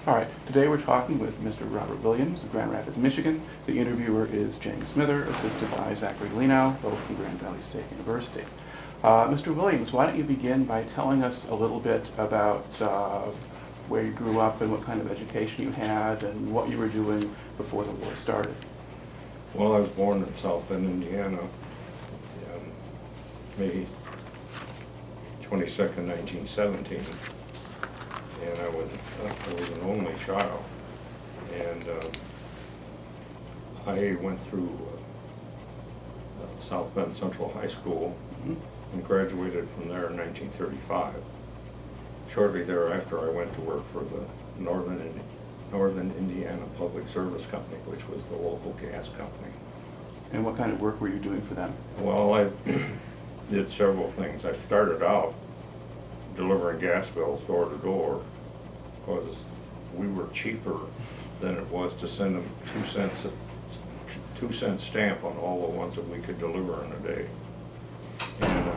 All right, today we're talking with Mr. Robert Williams of Grand Rapids, Michigan. The interviewer is Jane Smither, assisted by Zachary Lenow, both from Grand Valley State University. Mr. Williams, why don't you begin by telling us a little bit about where you grew up and what kind of education you had and what you were doing before the war started. Well, I was born in South Bend, Indiana, May 22nd, 1917, and I was an only child, and I went through South Bend Central High School and graduated from there in 1935. Shortly thereafter, I went to work for the Northern Indiana Public Service Company, which was the local gas company. And what kind of work were you doing for them? Well, I did several things. I started out delivering gas bills door to door because we were cheaper than it was to send them 2 cent stamp on all the ones that we could deliver in a day. And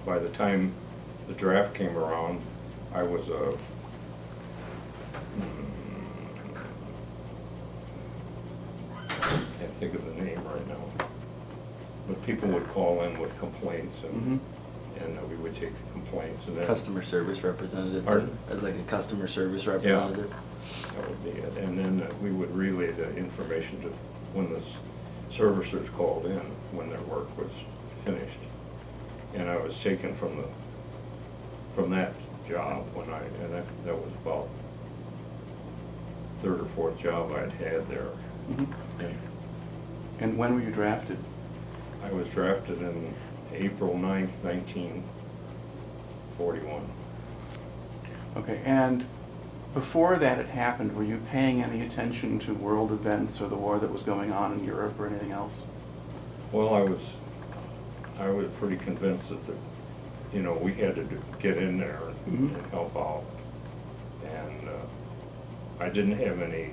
by the time the draft came around, I was a can't think of the name right now, but people would call in with complaints, and we would take the complaints. And then Customer service representative, Pardon? as like a customer service representative. that would be it. And then we would relay the information to when the servicers called in when their work was finished. And I was taken from that job and that was about third or fourth job I'd had there. And when were you drafted? I was drafted in April 9th, 1941. Okay, and before that had happened, were you paying any attention to world events or the war that was going on in Europe or anything else? Well, I was pretty convinced that we had to get in there and help out, and I didn't have any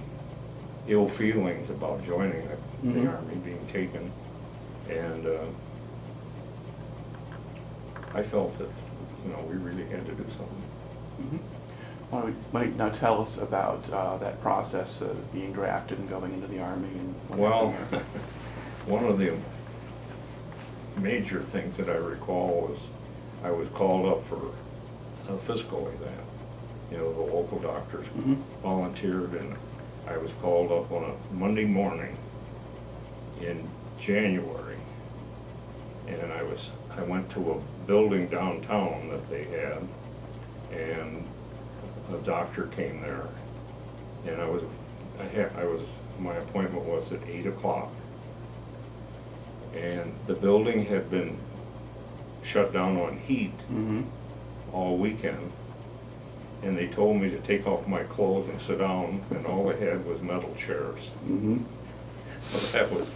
ill feelings about joining the Army, being taken, and I felt that we really had to do something. Why don't you now tell us about that process of being drafted and going into the Army and what Well, happened there? one of the major things that I recall was I was called up for a physical exam. The local doctors volunteered, and I was called up on a Monday morning in January, and I went to a building downtown that they had, and a doctor came there, and my appointment was at 8 o'clock, and the building had been shut down on heat all weekend, and they told me to take off my clothes and sit down, and all they had was metal chairs. Well, that was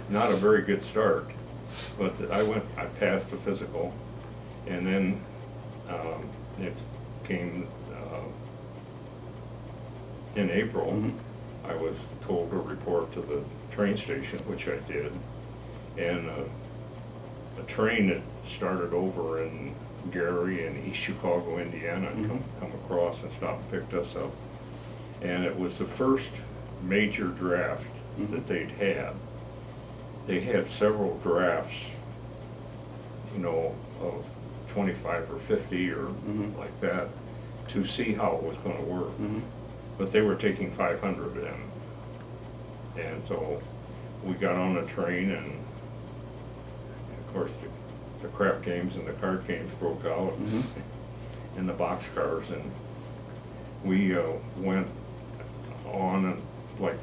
not a very good start, but I passed the physical, and then it came in April. I was told to report to the train station, which I did, and a train that started over in Gary in East Chicago, Indiana, and come across and stopped and picked us up. And it was the first major draft that they'd had. They had several drafts, of 25 or 50 or like that, to see how it was going to work. But they were taking 500 in. And so we got on a train, and of course the crap games and the card games broke out in the boxcars, and we went on and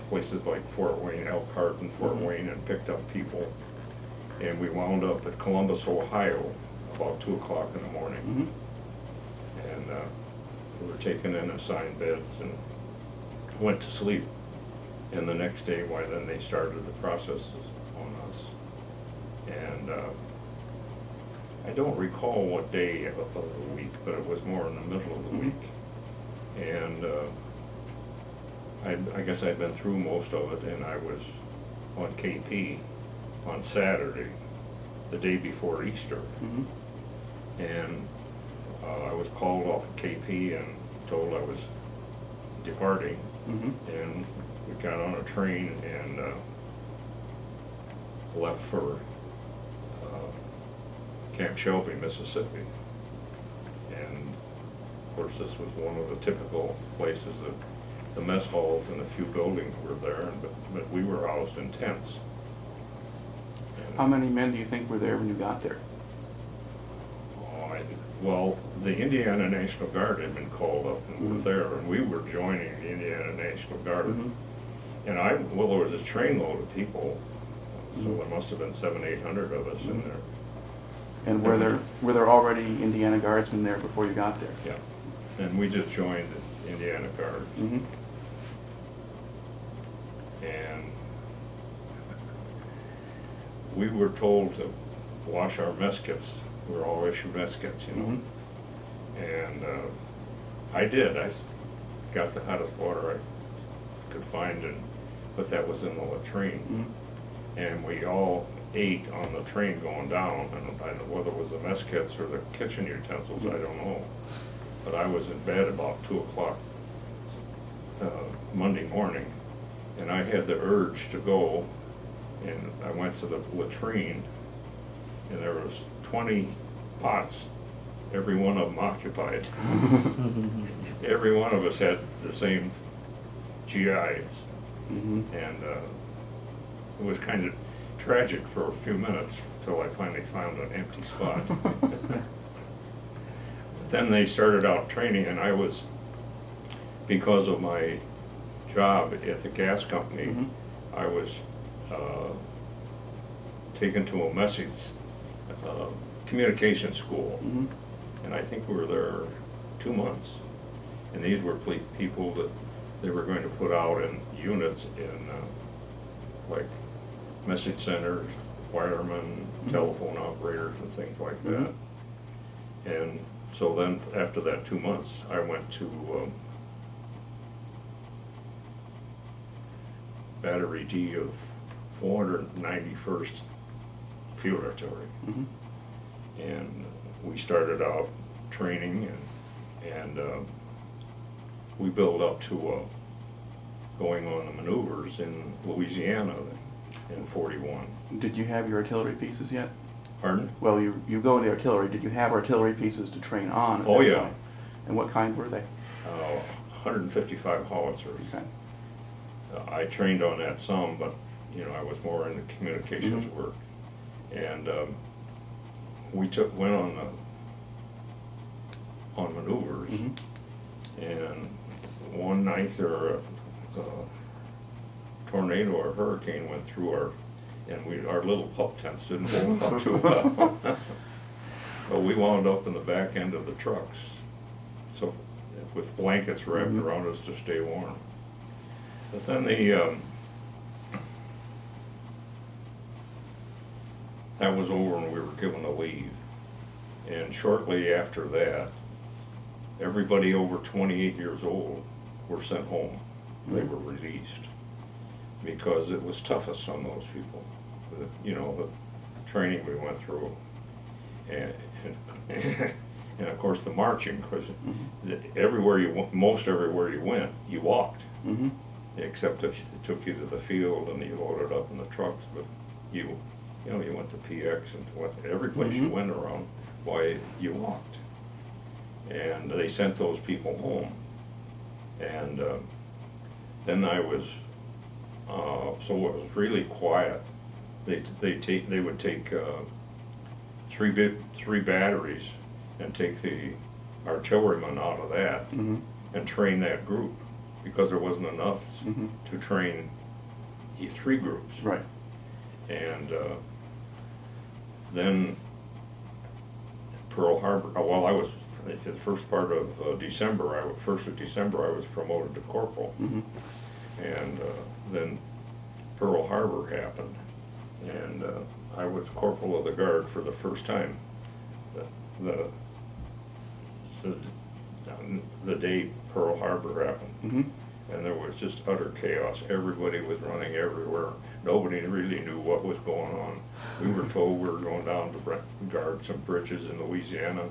places like Fort Wayne, Elkhart and Fort Wayne, and picked up people, and we wound up at Columbus, Ohio about 2 o'clock in the morning. And we were taken in assigned beds and went to sleep, and the next day then they started the processes on us. And I don't recall what day of the week, but it was more in the middle of the week. And I guess I'd been through most of it, and I was on KP on Saturday, the day before Easter. And I was called off of KP and told I was departing, Mm-hmm. and we got on a train and left for Camp Shelby, Mississippi. And of course, this was one of the typical places that the mess halls and a few buildings were there, but we were housed in tents. And, How many men do you think were there when you got there? well, the Indiana National Guard had been called up and was there, and we were joining the Indiana National Guard. Mm-hmm. And there was this trainload of people, so there must have been 700-800 of us in there. And were there already Indiana Guardsmen there before you got there? Yeah, and we just joined the Indiana Guard. Mm-hmm. And we were told to wash our mess kits. We were all issued mess kits, you know. Mm-hmm. And I did. I got the hottest water I could find, but that was in the latrine. Mm-hmm. And we all ate on the train going down, and whether it was the mess kits or the kitchen utensils, I don't know. But I was in bed about 2 o'clock Monday morning, and I had the urge to go, and I went to the latrine, and there was 20 pots, every one of them occupied. Every one of us had the same GIs, Mm-hmm. and it was kind of tragic for a few minutes until I finally found an empty spot. But then they started out training, and I was, because of my job at the gas company, Mm-hmm. I was taken to a message communication school, Mm-hmm. and I think we were there 2 months. And these were people that they were going to put out in units in like message centers, wiremen, Mm-hmm. telephone operators, and things like that. Mm-hmm. And so then after that 2 months, I went to Battery D of 491st Field Artillery. Mm-hmm. And we started out training, and we built up to going on the maneuvers in Louisiana in 41. Did you have your artillery pieces yet? Pardon? Well, you go to the artillery. Did you have artillery pieces to train on? At Oh, that yeah. point? And what kind were they? 155 howitzers. Okay. I trained on that some, but you know, I was more in the communications Mhm. work. And we went on maneuvers, Mhm. and one night there a tornado or hurricane went through our little pup tents didn't hold up too well. So we wound up in the back end of the trucks, so with blankets wrapped Mhm. around us to stay warm. But then that was over and we were given a leave. And shortly after that, everybody over 28 years old were sent home. They Mhm. were released because it was toughest on those people. You know, the training we went through, and and of course the marching, because Mhm. most everywhere you went, you walked. Mm-hmm. Except if it took you to the field and you loaded up in the trucks, but you went to PX and every place you Mhm. went around, why, you walked. And they sent those people home. And then I was, so it was really quiet. They would take three batteries and take the artillerymen out of that Mm-hmm. and train that group, because there wasn't enough Mhm. to train 3 groups. Right. And then Pearl Harbor, well, I was, the first part of December, 1st of December, I was promoted to corporal. Mm-hmm. And then Pearl Harbor happened, and I was corporal of the guard for the first time. The day Pearl Harbor happened. Mm-hmm. And there was just utter chaos. Everybody was running everywhere. Nobody really knew what was going on. We were told we were going down to guard some bridges in Louisiana,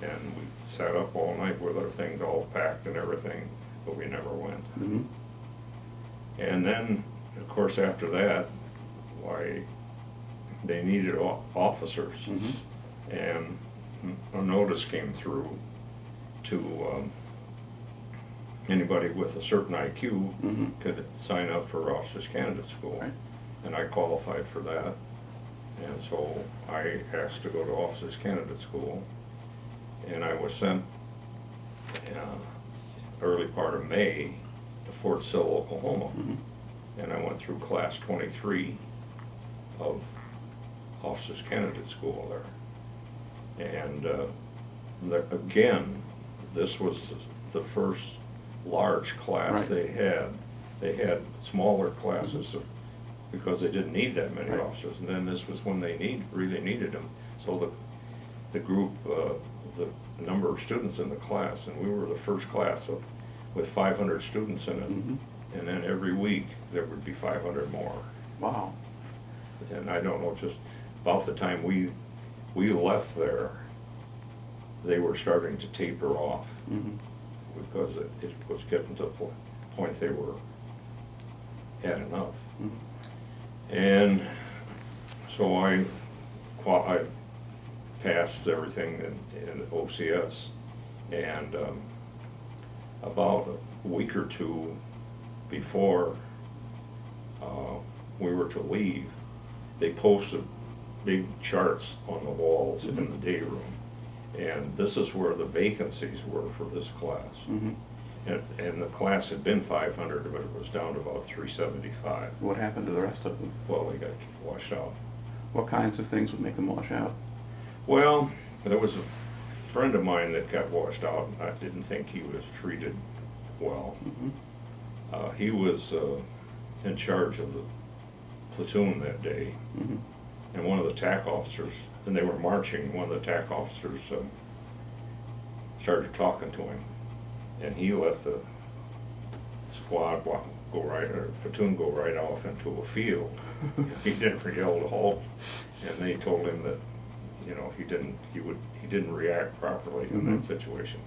and we sat up all night with our things all packed and everything. but we never went. Mhm. And then, of course, after that, why, they needed officers. Mhm. And a notice came through to anybody with a certain IQ Mhm. could sign up for Officers Candidate School. Right. And I qualified for that. And so I asked to go to Officers Candidate School. And I was sent early part of May to Fort Sill, Oklahoma. Mhm. And I went through class 23 of Officers Candidate School there. And again, this was the first large class Right. they had. They had smaller classes because they didn't need that many Right. officers. And then this was when they really needed them. So the group, the number of students in the class, and we were the first class with 500 students in it. Mhm. And then every week there would be 500 more. Wow. And I don't know, just about the time we left there, they were starting to taper off Mhm. because it was getting to the point they were had enough. Mhm. And so I passed everything in OCS, and about a week or two before we were to leave, they posted big charts on the walls in the day room. And this is where the vacancies were for this class. Mhm. And the class had been 500, but it was down to about 375. What happened to the rest of them? Well, they got washed out. What kinds of things would make them wash out? Well, there was a friend of mine that got washed out, and I didn't think he was treated well. Mhm. He was in charge of the platoon that day, Mhm. and one of the TAC officers, and they were marching, one of the TAC officers started talking to him, and he let the squad go right, or platoon go right off into a field. He didn't yell to halt, and they told him that, you know, he didn't react properly in that situation.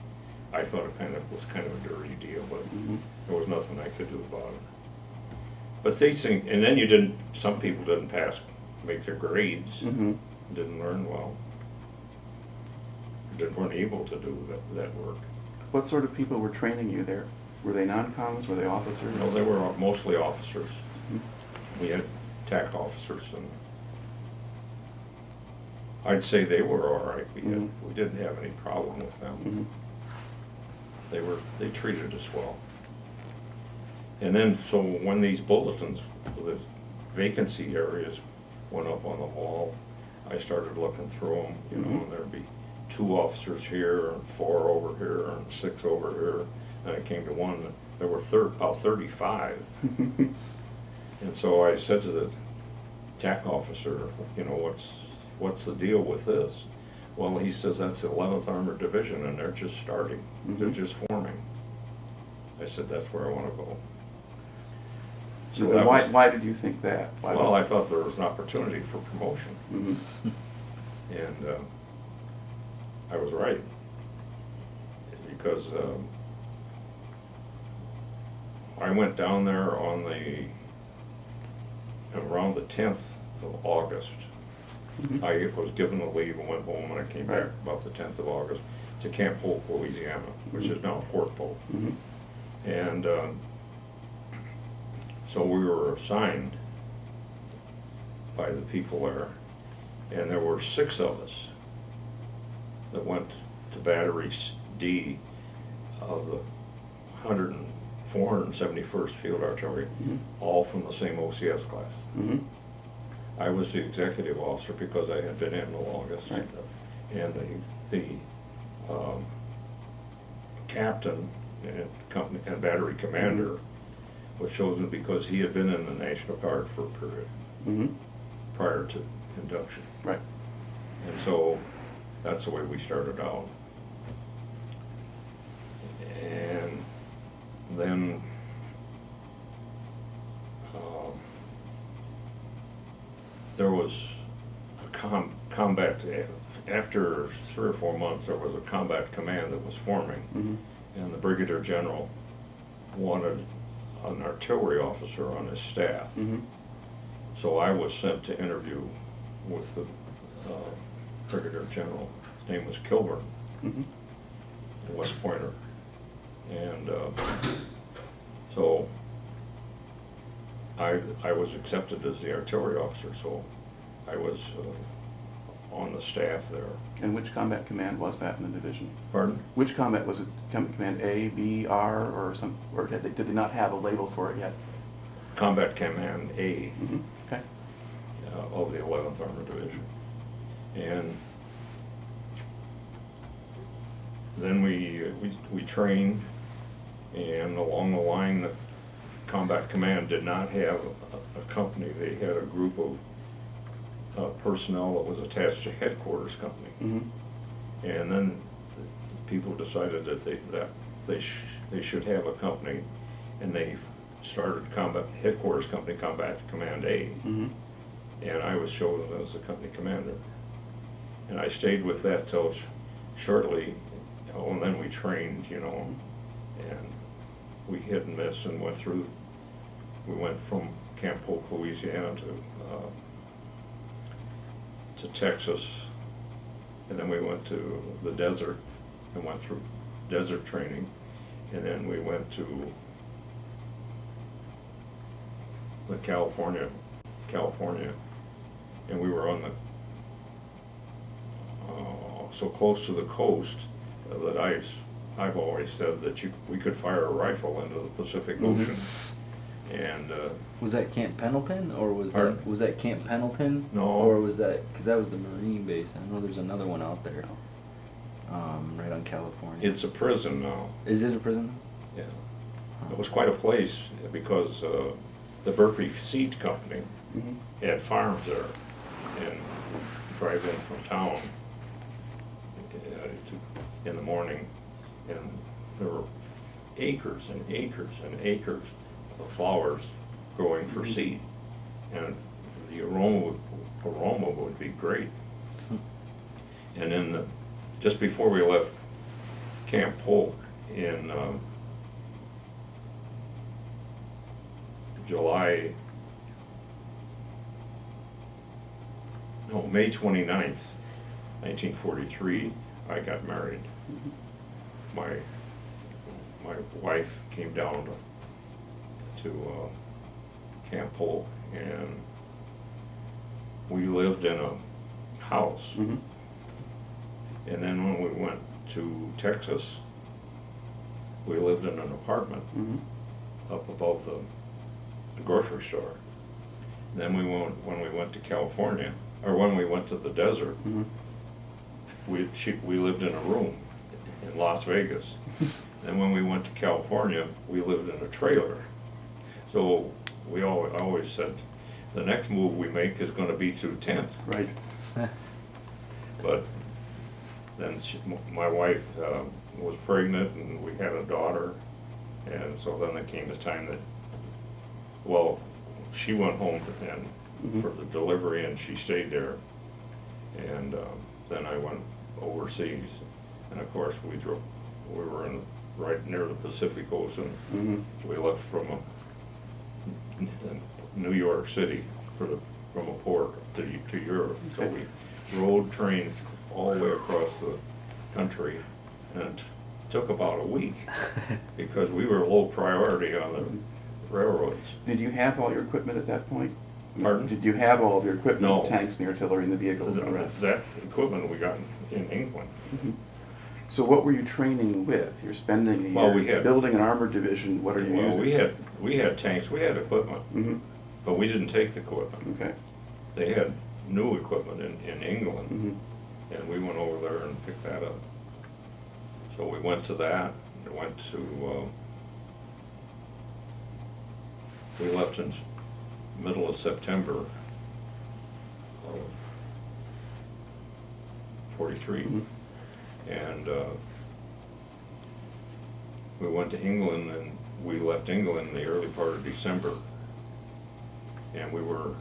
I thought it was kind of a dirty deal, but there was nothing I could do about it. But they think, and then some people didn't make their grades, Mhm. didn't learn well, weren't able to do that work. What sort of people were training you there? Were they non-coms? Were they officers? No, they were mostly officers. Mhm. We had TAC officers, and I'd say they were all right. We didn't have any problem with them. Mhm. They treated us well. And then, so when these bulletins, the vacancy areas went up on the wall, I started looking through them, you know, and there'd be 2 officers here, and 4 over here, and 6 over here. And I came to one, there were about 35. And so I said to the TAC officer, you know, what's the deal with this? Well, he says that's the 11th Armored Division, and they're just starting. They're just forming. I said, that's where I want to go. So And why did you think that? Well, I thought there was an opportunity for promotion. Mhm. And I was right. Because I went down there around the 10th of August. I was given a leave and went home, and I came back about the 10th of August to Camp Polk, Louisiana, which is now Fort Polk. And so we were assigned by the people there, and there were 6 of us that went to Battery D of the 471st Field Artillery, all from the same OCS class. I was the executive officer because I had been in the longest. Right. And the captain and battery commander was chosen because he had been in the National Guard for a period prior to induction. Right. And so that's the way we started out. And then there was a combat, after 3 or 4 months, there was a combat command that was forming, and the Brigadier General wanted an artillery officer on his staff. Mm-hmm. So I was sent to interview with the Brigadier General. His name was Kilburn, Mm-hmm. a West Pointer. And so I was accepted as the artillery officer, so I was on the staff there. And which combat command was that in the division? Pardon? Which combat was it? Combat Command A, B, R, or some, or did they not have a label for it yet? Combat Command A Mm-hmm. Okay. of the 11th Armored Division. And then we trained, and along the line, the Combat Command did not have a company. They had a group of personnel that was attached to headquarters company. Mm-hmm. And then the people decided that they should have a company, and they started headquarters company, Combat Command A. Mm-hmm. And I was chosen as the company commander. And I stayed with that till shortly, and then we trained, you know, and we hit and miss and we went from Camp Polk, Louisiana to Texas, and then we went to the desert and went through desert training, and then we went to the California, and we were on the so close to the coast that I've always said that we could fire a rifle into the Pacific Mm-hmm. Ocean. And Was that Camp Pendleton, or Pardon? was that Camp Pendleton? No. Or was that, because that was the Marine base. I know there's another one out there, right on California. it's a prison now. Is it a prison? Yeah, it was quite a place because the Berkeley Seed Company Mm-hmm. had farms there, and drive in from town in the morning, and there were acres and acres and acres of flowers growing for Mhm. seed, and the aroma would be great. And then just before we left Camp Polk in May 29th, 1943, I got married. Mm-hmm. My wife came down to Camp Polk, and we lived in a house. Mm-hmm. And then when we went to Texas, we lived in an apartment Mm-hmm. up above the grocery store. Then when we went to California, or when we went to the desert, Mm-hmm. we lived in a room in Las Vegas. And when we went to California, we lived in a trailer. So we always said, the next move we make is gonna be to tent. Right. But then my wife was pregnant, and we had a daughter, and so then it came the time that, well, she went home and Mhm. for the delivery, and she stayed there, and then I went overseas, and of course we were right near the Pacific Ocean. Mm-hmm. We left from New York City from a port to Europe. So Okay. we rode trains all the way across the country, and it took about a week because we were low priority on the railroads. Did you have all your equipment at that point? Pardon? Did you have all of your equipment, No. the tanks and the artillery and the vehicles and the rest? That equipment we got in England. Mhm. So what were you training with? You're spending a Well, year we had- building an armored division. What are you Well, using? we had tanks, we had equipment, Mm-hmm. but we didn't take the equipment. Okay. They had new equipment in England. Mm-hmm. And we went over there and picked that up. So we went to that, and went to, we left in middle of September of 43. Mhm. And we went to England, and we left England in the early part of December. And we were,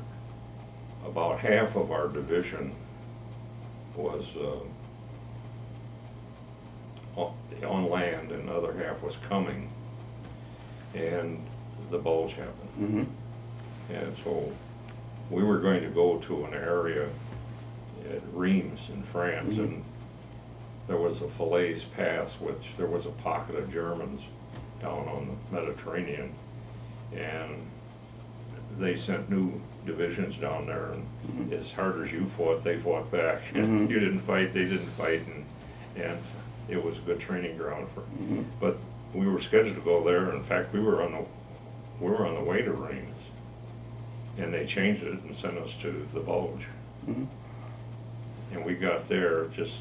about half of our division was on land, and the other half was coming. and the Bulge happened. Mm-hmm. And so we were going to go to an area at Reims in France, Mm-hmm. and there was a Falaise Pass, which there was a pocket of Germans down on the Mediterranean, and they sent new divisions down there, and Mhm. as hard as you fought, they fought back. Mhm. You didn't fight, they didn't fight, and it was a good training ground for. Mhm. But we were scheduled to go there. In fact, we were on the way to Reims, and they changed it and sent us to the Bulge. Mhm. And we got there just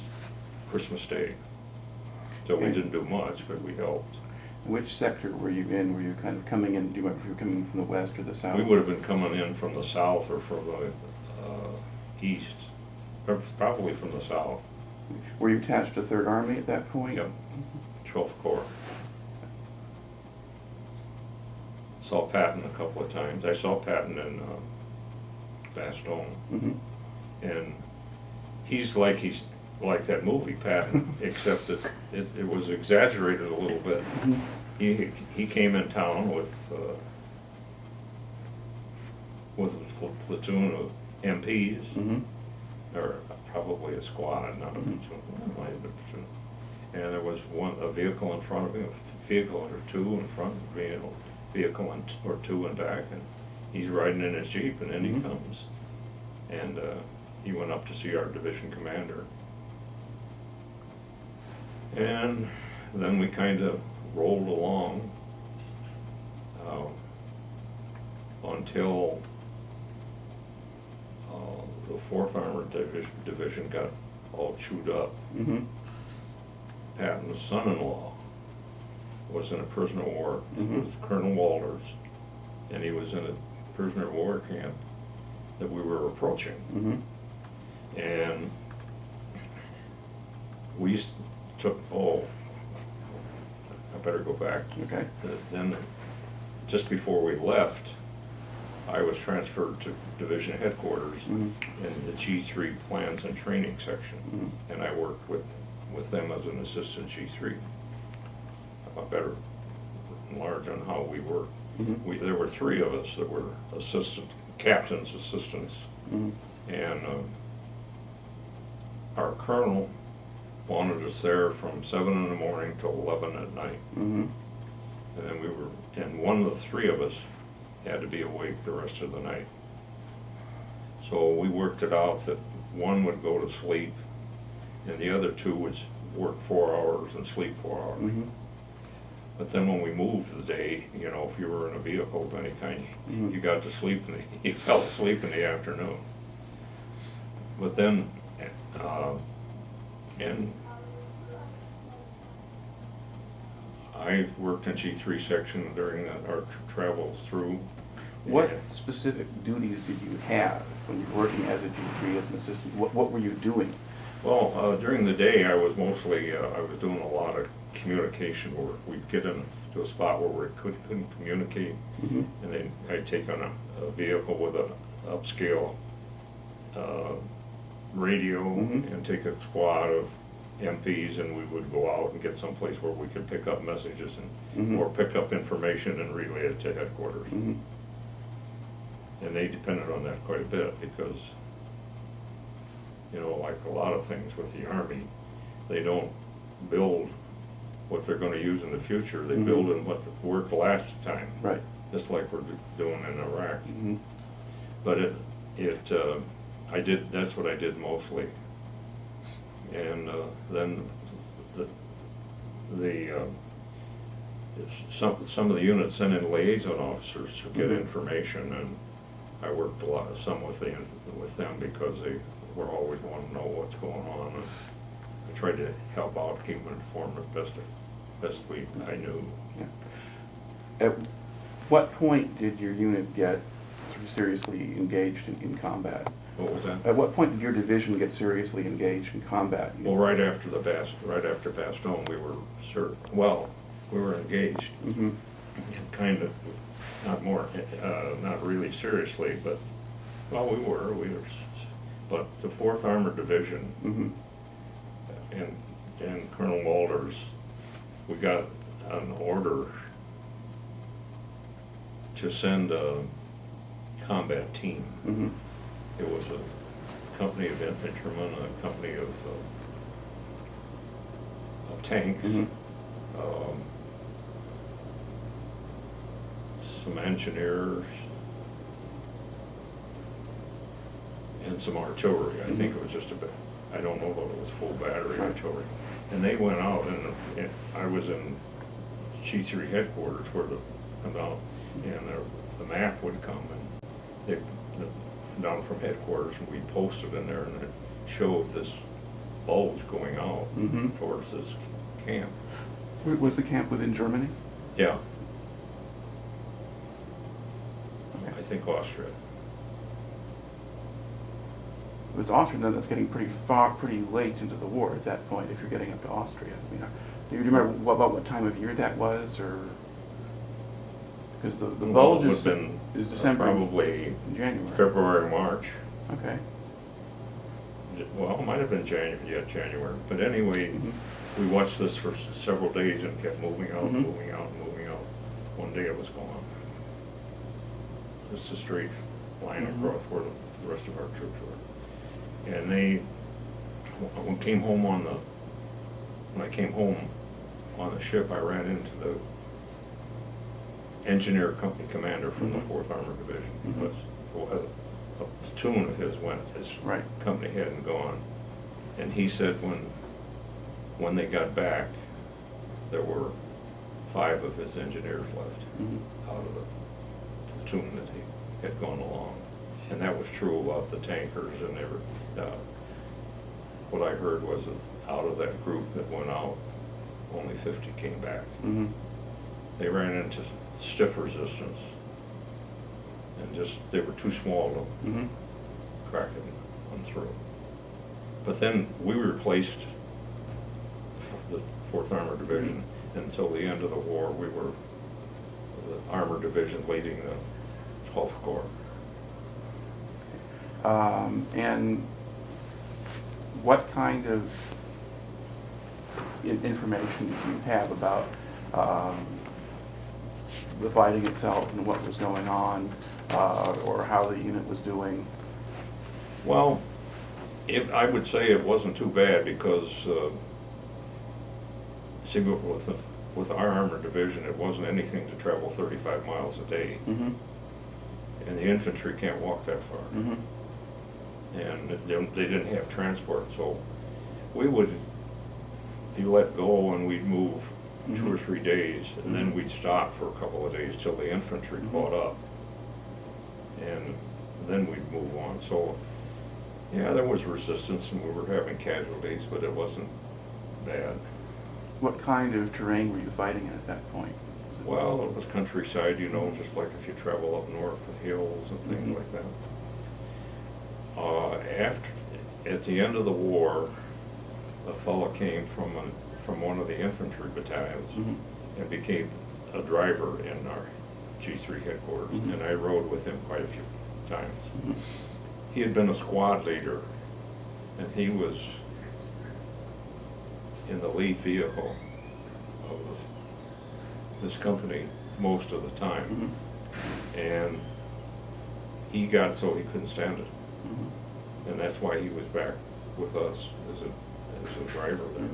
Christmas Day. So we And- didn't do much, but we helped. Which sector were you in? Were you kind of coming in, do you remember if you were coming from the west or the south? We would have been coming in from the south or from the east, probably from the south. Were you attached to 3rd Army at that point? Yep, 12th Corps. Saw Patton a couple of times. I saw Patton in Bastogne, Mm-hmm. and he's like that movie Patton, except that it was exaggerated a little bit. Mm-hmm. He came in town with a platoon of MPs, Mm-hmm. or probably a squad, not a Mhm. platoon. It might have been a platoon. And there was a vehicle in front of him, a vehicle or two in front, vehicle or two in back, and he's riding in his Jeep, and in he Mhm. comes. And he went up to see our division commander. And then we kind of rolled along until the 4th Armored Division got all chewed up. Mm-hmm. Patton's son-in-law was in a prisoner of war. Mhm. It was Colonel Walters, and he was in a prisoner of war camp that we were approaching. Mm-hmm. And we I better go back. Okay. Then, just before we left, I was transferred to division headquarters Mhm. in the G3 plans and training section. Mhm. And I worked with them as an assistant G3. I better enlarge on how we worked. Mhm. There were 3 of us that were captains, assistants, Mhm. and our colonel wanted us there from 7 in the morning till 11 at night. Mm-hmm. And then and one of the 3 of us had to be awake the rest of the night. So we worked it out that one would go to sleep, and the other 2 would work 4 hours and sleep 4 hours. Mm-hmm. But then when we moved the day, if you were in a vehicle of any kind, Mhm. you got to sleep, you fell asleep in the afternoon. But then, and I worked in G3 section during our travels through. What and specific duties did you have when you were working as a G3 as an assistant? What were you doing? Well, during the day, I was mostly, I was doing a lot of communication work. We'd get into a spot where we couldn't communicate, Mm-hmm. and then I'd take on a vehicle with a upscale radio, Mhm. and take a squad of MPs, and we would go out and get someplace where we could pick up messages Mhm. or pick up information and relay it to headquarters. Mm-hmm. And they depended on that quite a bit because, like a lot of things with the Army, they don't build what they're going to use in the future. They Mhm. build in what worked last time, Right. just like we're doing in Iraq. Mm-hmm. But that's what I did mostly. And then some of the units sent in liaison officers to get Mhm. information, and I worked some with them because they were always wanting to know what's going on, and I tried to help out, keep them informed as best I knew. Yeah. At what point did your unit get sort of seriously engaged in combat? What was that? At what point did your division get seriously engaged in combat? Well, right after Bastogne, we were engaged, Mm-hmm. and kind of, not really seriously, but, well, we were, but the 4th Armored Division Mm-hmm. and Colonel Walters, we got an order to send a combat team. Mm-hmm. It was a company of infantrymen, a company of tanks, Mm-hmm. some engineers, and some artillery. I think it was just a bit, I don't know that it was full battery artillery. And they went out, and I was in G3 headquarters where the map would come, and down from headquarters, and we posted in there, and it showed this bulge going out towards this camp. Was the camp within Germany? Yeah. Okay. I think Austria. If it's Austria, then that's getting pretty late into the war at that point, if you're getting up to Austria. I mean, do you remember about what time of year that was, or? Because the Bulge is December, probably in January. February, March. Okay. Well, it might have been January. But anyway, we watched this for several days and kept moving out, moving out, moving out. One day it was gone. Just a straight line across where the rest of our troops were. And when I came home on the ship, I ran into the engineer company commander from the 4th Armored Division. Because a platoon of his went, his company hadn't gone. And he said when they got back, there were 5 of his engineers left out of the platoon that he had gone along. And that was true about the tankers and what I heard was that out of that group that went out, only 50 came back. They ran into stiff resistance, and they were too small to crack it on through. But then we replaced the 4th Armored Division, and until the end of the war, we were the Armored Division leading the 12th Corps. And what kind of information did you have about the fighting itself and what was going on, or how the unit was doing? Well, I would say it wasn't too bad because, see, with our Armored Division, it wasn't anything to travel 35 miles a day. And the infantry can't walk that far. And they didn't have transport, so we would be let go and we'd move 2 or 3 days, and then we'd stop for a couple of days till the infantry caught up, and then we'd move on. So yeah, there was resistance and we were having casualties, but it wasn't bad. What kind of terrain were you fighting in at that point? Well, it was countryside, just like if you travel up north, the hills and things like that. At the end of the war, a fellow came from one of the infantry battalions and became a driver in our G3 headquarters, and I rode with him quite a few times. He had been a squad leader, and he was in the lead vehicle of this company most of the time, and he got so he couldn't stand it. And that's why he was back with us as a driver there.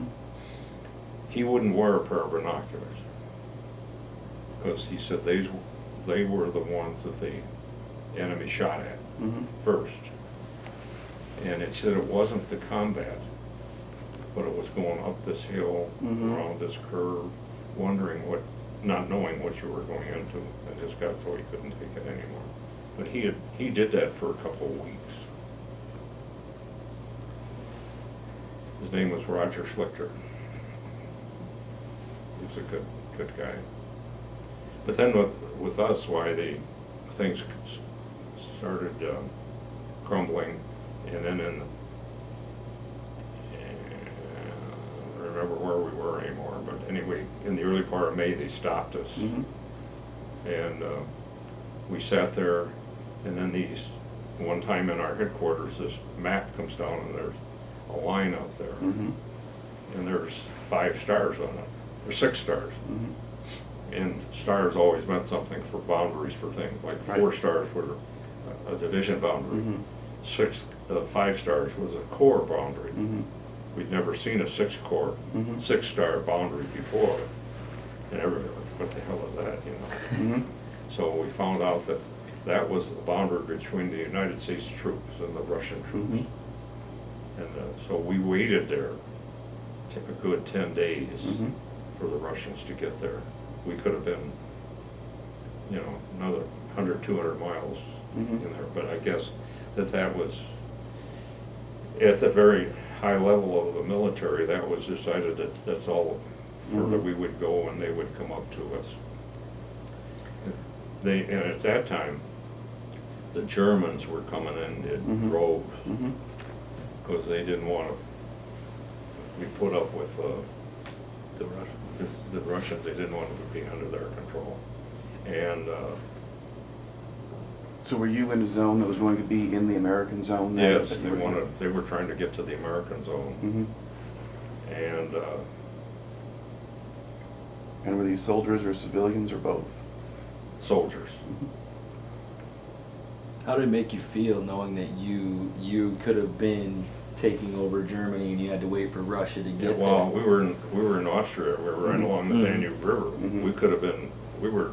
He wouldn't wear a pair of binoculars because he said they were the ones that the enemy shot at first. And it said it wasn't the combat, but it was going up this hill, around this curve, not knowing what you were going into, and just got so he couldn't take it anymore. But he did that for a couple of weeks. His name was Roger Schlichter. He was a good guy. But then with us, why things started crumbling, and then I don't remember where we were anymore. But anyway, in the early part of May, they stopped us, and we sat there. And then one time in our headquarters, this map comes down, and there's a line out there, and there's 5 stars on it, or 6 stars. and stars always meant something for boundaries for things, like Right. 4 stars were a division boundary. Mhm. 5 stars was a corps boundary. Mhm. We'd never seen a 6 corps, Mhm. 6-star boundary before. And everybody was, what the hell is that, you know? Mhm. So we found out that that was the boundary between the United States troops and the Russian troops. Mhm. And so we waited there, took a good 10 days Mhm. for the Russians to get there. We could have been, you know, another 100, 200 miles Mhm. in there, but I guess that was, at the very high level of the military, that was decided that that's all further Mhm. we would go and they would come up to us. And at that time, the Germans were coming in Mhm. droves Mhm. because they didn't want to be put up with The Russians. the Russians. They didn't want to be under their control. And So were you in a zone that was going to be in the American zone then? yes, they were trying to get to the American zone. Mhm. And And were these soldiers or civilians or both? soldiers. Mhm. How did it make you feel knowing that you could have been taking over Germany and you had to wait for Russia to Yeah, get well, there? we were in Austria. We were right Mhm. along the Mhm. Danube River. Mhm. We could have been. We were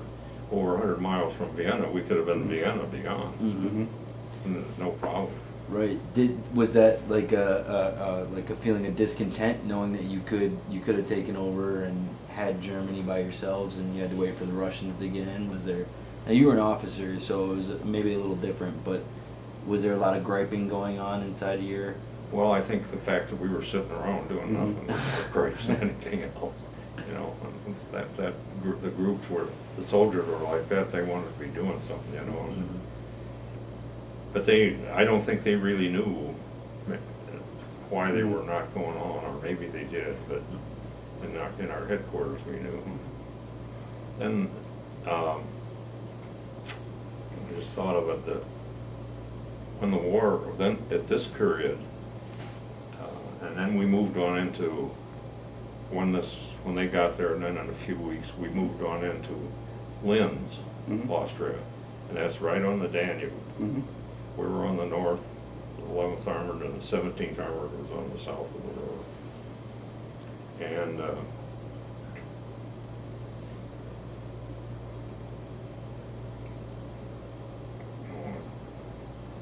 over 100 miles from Vienna. We could have been Mhm. Vienna beyond. Mhm. Mhm. No problem. Right. Was that like a feeling of discontent knowing that you could have taken over and had Germany by yourselves and you had to wait for the Russians to get in? Was there? Now you were an officer, so it was maybe a little different, but was there a lot of griping going on inside of your? Well, I think the fact that we were sitting around doing Mhm. nothing was more gripes than anything else. You know, and the groups were, the soldiers were like that. They wanted to be doing something, you know. Mhm. But I don't think they really knew why they were not going on, or maybe they did, but in our headquarters we knew. Then, I just thought of it that when the war, then at this period, and then we moved on into, when they got there, and then in a few weeks, we moved on into Linz, Mhm. Austria, and that's right on the Danube. Mhm. We were on the north, the 11th Armored, and the 17th Armored was on the south of the river. And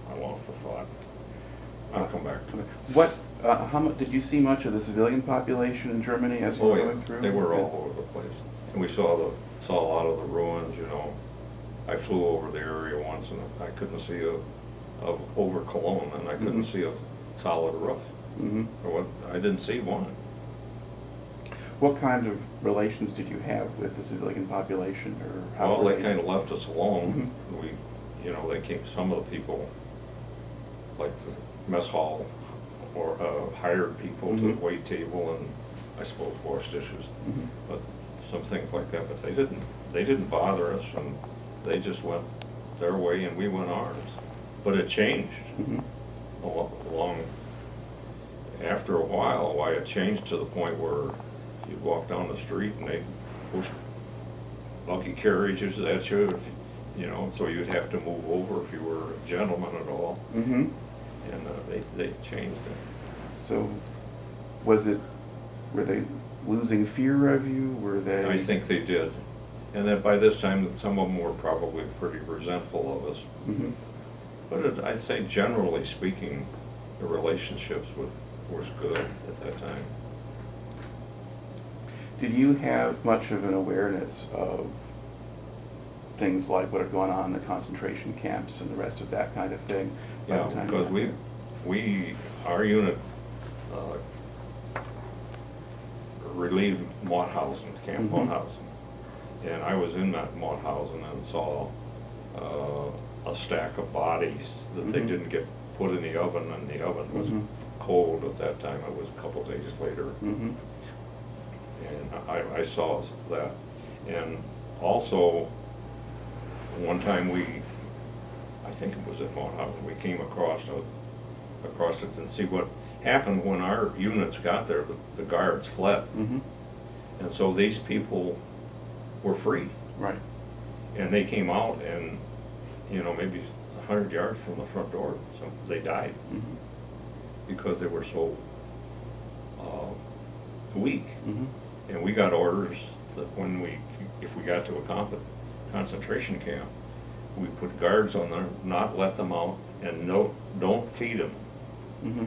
I lost the thought. I'll come back to it. What, how much, did you see much of the civilian population in Germany as you Oh, were yeah, going through? they were all over the place. And we saw a lot of the ruins, you know. I flew over the area once and I couldn't see over Cologne, and I couldn't Mhm. see a solid roof. Mhm. Or what, I didn't see one. What kind of relations did you have with the civilian population, or how? Well, were they kind of left us alone. Mhm. They came, some of the people, like the mess hall, or hired people to Mhm. wait table and I suppose wash dishes, Mhm. but some things like that. But they didn't bother us, and they just went their way and we went ours. But it changed Mhm. along. After a while, why it changed to the point where you'd walk down the street and they pushed buggy carriages at you, you know, so you'd have to move over if you were a gentleman at all. Mhm. And they changed it. So, were they losing fear of you? Were they? I think they did. And that by this time, some of them were probably pretty resentful of us. Mhm. But I'd say generally speaking, the relationships was good at that time. Did you have much of an awareness of things like what had gone on in the concentration camps and the rest of that kind of thing? by Yeah, the time because you went our unit relieved Mauthausen, Camp Mhm. Mauthausen. And I was in that Mauthausen and saw a stack of bodies that they Mhm. didn't get put in the oven, and the oven was Mhm. cold at that time. It was a couple days later. Mhm. And I saw that. And also, one time I think it was at Mauthausen, we came across it and see what happened when our units got there. The guards fled. Mhm. And so these people were free. Right. And they came out and, you know, maybe 100 yards from the front door, so they died Mm-hmm. because they were so weak. Mm-hmm. And we got orders that if we got to a concentration camp, we put guards on them, not let them out, and don't feed them. Mm-hmm.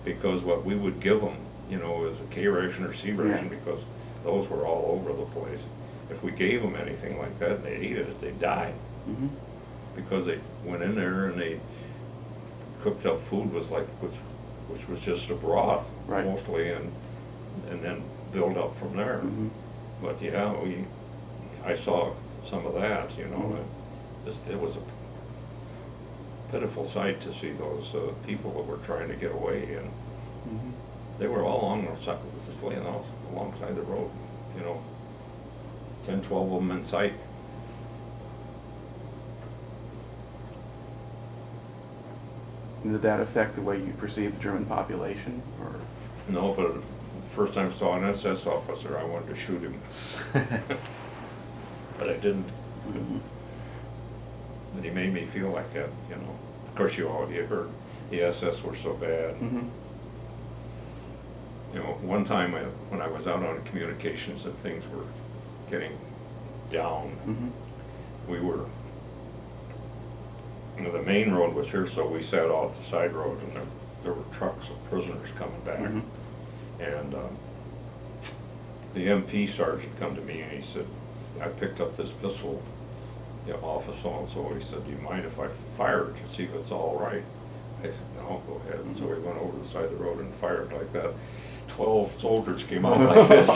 Because what we would give them, you know, was a K ration or C ration, Yeah. because those were all over the place. If we gave them anything like that and they ate it, they'd die. Mm-hmm. Because they went in there and they cooked up food which was just a broth, Right. mostly, and then build up from there. Mm-hmm. But yeah, I saw some of that, you know. Mhm. It was a pitiful sight to see those people that were trying to get away, and Mm-hmm. they were all on the side, just laying out alongside the road, you know, 10, 12 of them in sight. Did that affect the way you perceived the German population, or? No, but first time I saw an SS officer, I wanted to shoot him. But I didn't. Mm-hmm. But he made me feel like that, you know. Of course, you heard the SS were so bad. Mm-hmm. You know, one time when I was out on communications and things were getting down, Mm-hmm. we were, you know, the main road was here, so we sat off the side road, and there were trucks of prisoners coming back. Mhm. And the MP sergeant come to me and he said, I picked up this pistol, you know, off of so-and-so. He said, do you mind if I fire it to see if it's all right? I said, no, go ahead. And so we went over the side of the road and fired like that. 12 soldiers came out like this.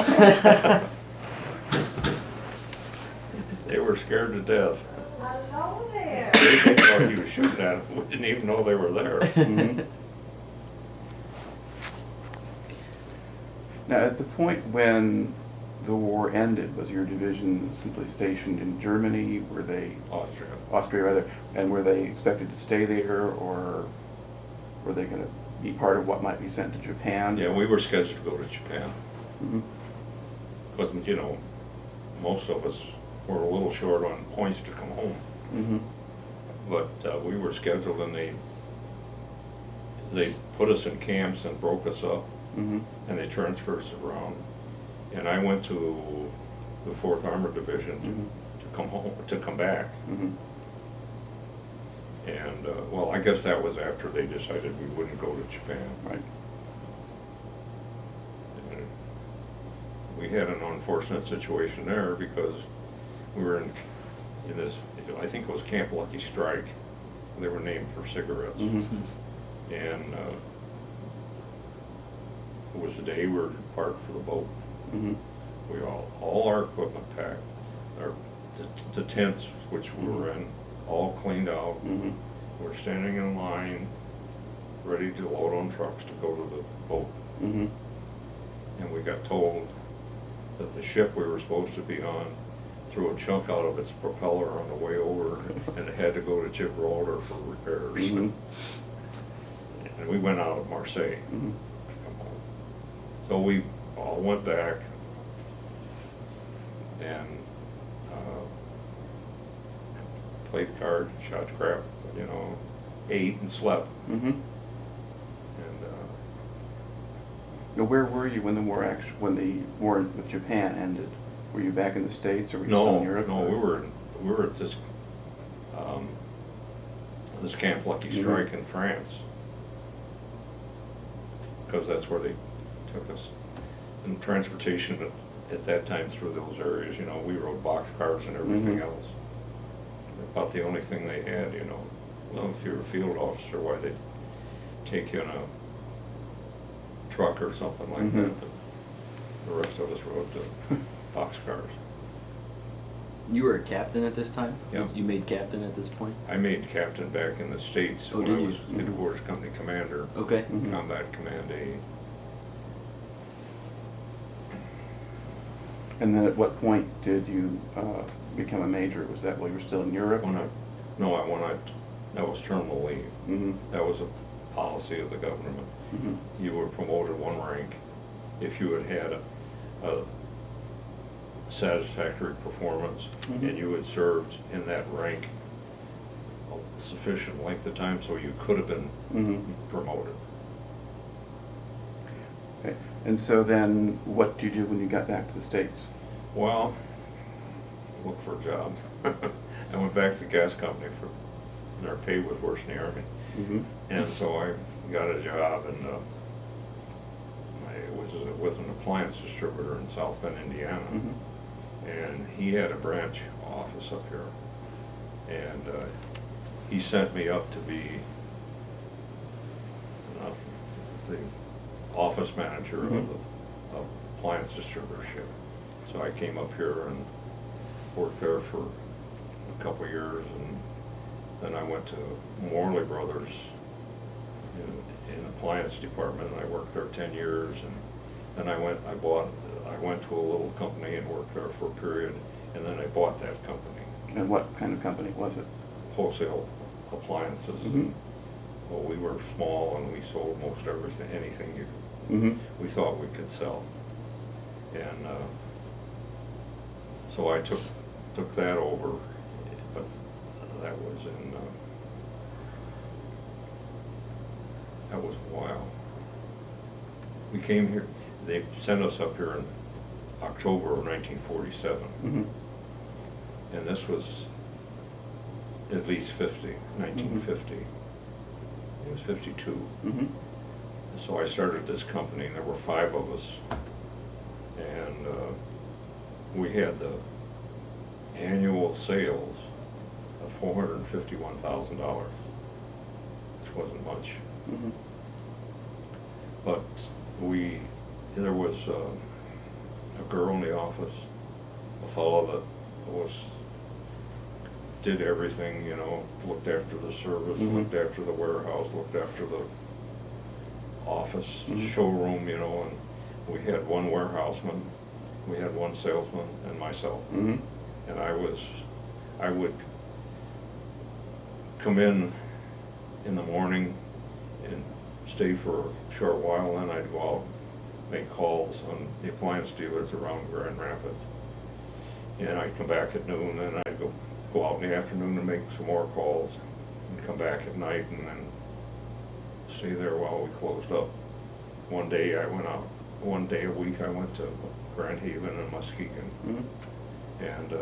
They were scared to death. Hello there. They thought he was shooting at them. We didn't even know they were there. Mhm. Now, at the point when the war ended, was your division simply stationed in Germany? Were they, Austria rather, and were they expected to stay there, or were they going to be part of what might be sent to Japan? Yeah, we were scheduled to go to Japan. Mhm. Because, you know, most of us were a little short on points to come home. Mhm. But we were scheduled, and they put us in camps and broke us up, Mhm. and they transferred us around. And I went to the 4th Armored Division to come home, to come back. Mhm. And, well, I guess that was after they decided we wouldn't go to Japan. Right. And we had an unfortunate situation there because we were in this, I think it was Camp Lucky Strike. They were named for cigarettes. Mhm. And it was the day we were to depart for the boat. Mhm. We all our equipment packed, the tents which we were in, all cleaned out. Mhm. We're standing in line, ready to load on trucks to go to the boat. Mhm. And we got told that the ship we were supposed to be on threw a chunk out of its propeller on the way over, and it had to go to Gibraltar for repairs. Mhm. And we went out of Marseille Mhm. to come home. So we all went back and played cards, shot crap, you know, ate and slept. Mhm. And Now, where were you when the war with Japan ended? Were you back in the States, or were you still in Europe? No, we were at this Camp Lucky Strike in France, because that's where they took us. And transportation at that time through those areas, you know, we rode boxcars and everything Mhm. else. About the only thing they had, you know. Well, if you were a field officer, why they'd take you in a truck or something like Mhm. that. But the rest of us rode the boxcars. You were a captain at this time? Yeah. You made captain at this point? I made captain back in the States Oh, when did I you? was headquarters company commander, Okay. Mhm. combat command A. And then at what point did you become a major? Was that while you were still in Europe? That was terminal leave. Mm-hmm. That was a policy of the government. Mm-hmm. You were promoted one rank if you had had satisfactory performance, Mhm. and you had served in that rank a sufficient length of time so you could have been Mhm. promoted. Okay. And so then, what do you do when you got back to the States? Well, look for a job. I went back to the gas company for, their pay was worse in the Army. Mm-hmm. And so I got a job, and I was with an appliance distributor in South Bend, Indiana. Mm-hmm. And he had a branch office up here. And he sent me up to be the office manager Mm-hmm. of the appliance distributorship. So I came up here and worked there for a couple of years, and then I went to Morley Brothers in appliance department, and I worked there 10 years, and then I went to a little company and worked there for a period, and then I bought that company. And what kind of company was it? Wholesale appliances. Mhm. Well, we were small, and we sold most everything, anything Mm-hmm. we thought we could sell. And so I took that over, but that was that was a while. We came here, they sent us up here in October of 1947. Mm-hmm. And this was at least 1950. It was 52. Mm-hmm. So I started this company, and there were 5 of us. And we had the annual sales of $451,000, which wasn't much. Mm-hmm. But there was a girl in the office, a fellow that did everything, looked after the service, Mhm. looked after the warehouse, looked after the office, Mhm. showroom, and we had one warehouseman, we had one salesman, and myself. Mm-hmm. And I would come in the morning and stay for a short while, and then I'd go out, make calls on the appliance dealers around Grand Rapids. And I'd come back at noon, and I'd go out in the afternoon and make some more calls, and come back at night, and then stay there while we closed up. One day a week I went to Grand Haven and Muskegon. Mm-hmm. And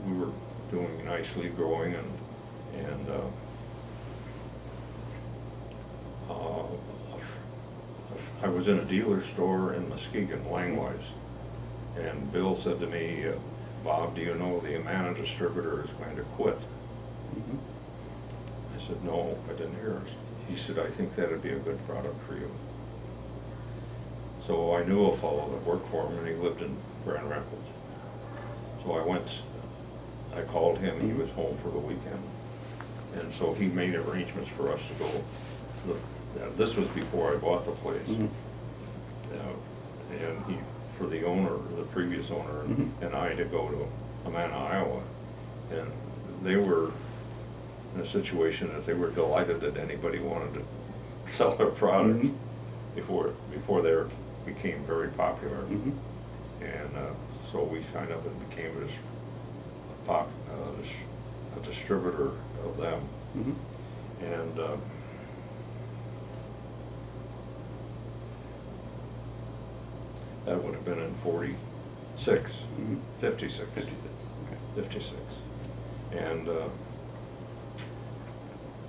we were doing nicely, growing, and I was in a dealer store in Muskegon, Langwise, and Bill said to me, "Bob, do you know the Amana distributor is going to quit?" Mm-hmm. I said, "No, I didn't hear it." He said, "I think that'd be a good product for you." So I knew a fellow that worked for him, and he lived in Grand Rapids. So I called him, he was home for the weekend. And so he made arrangements for us to go. This was before I bought the place. Mm-hmm. And for the owner, the previous owner, Mhm. and I to go to Amana, Iowa. And they were in a situation that they were delighted that anybody wanted to sell their product Mhm. before they became very popular. Mm-hmm. And so we signed up and became a distributor of them. Mm-hmm. And that would have been in 46, Mm-hmm. 56. 56. Okay. 56. And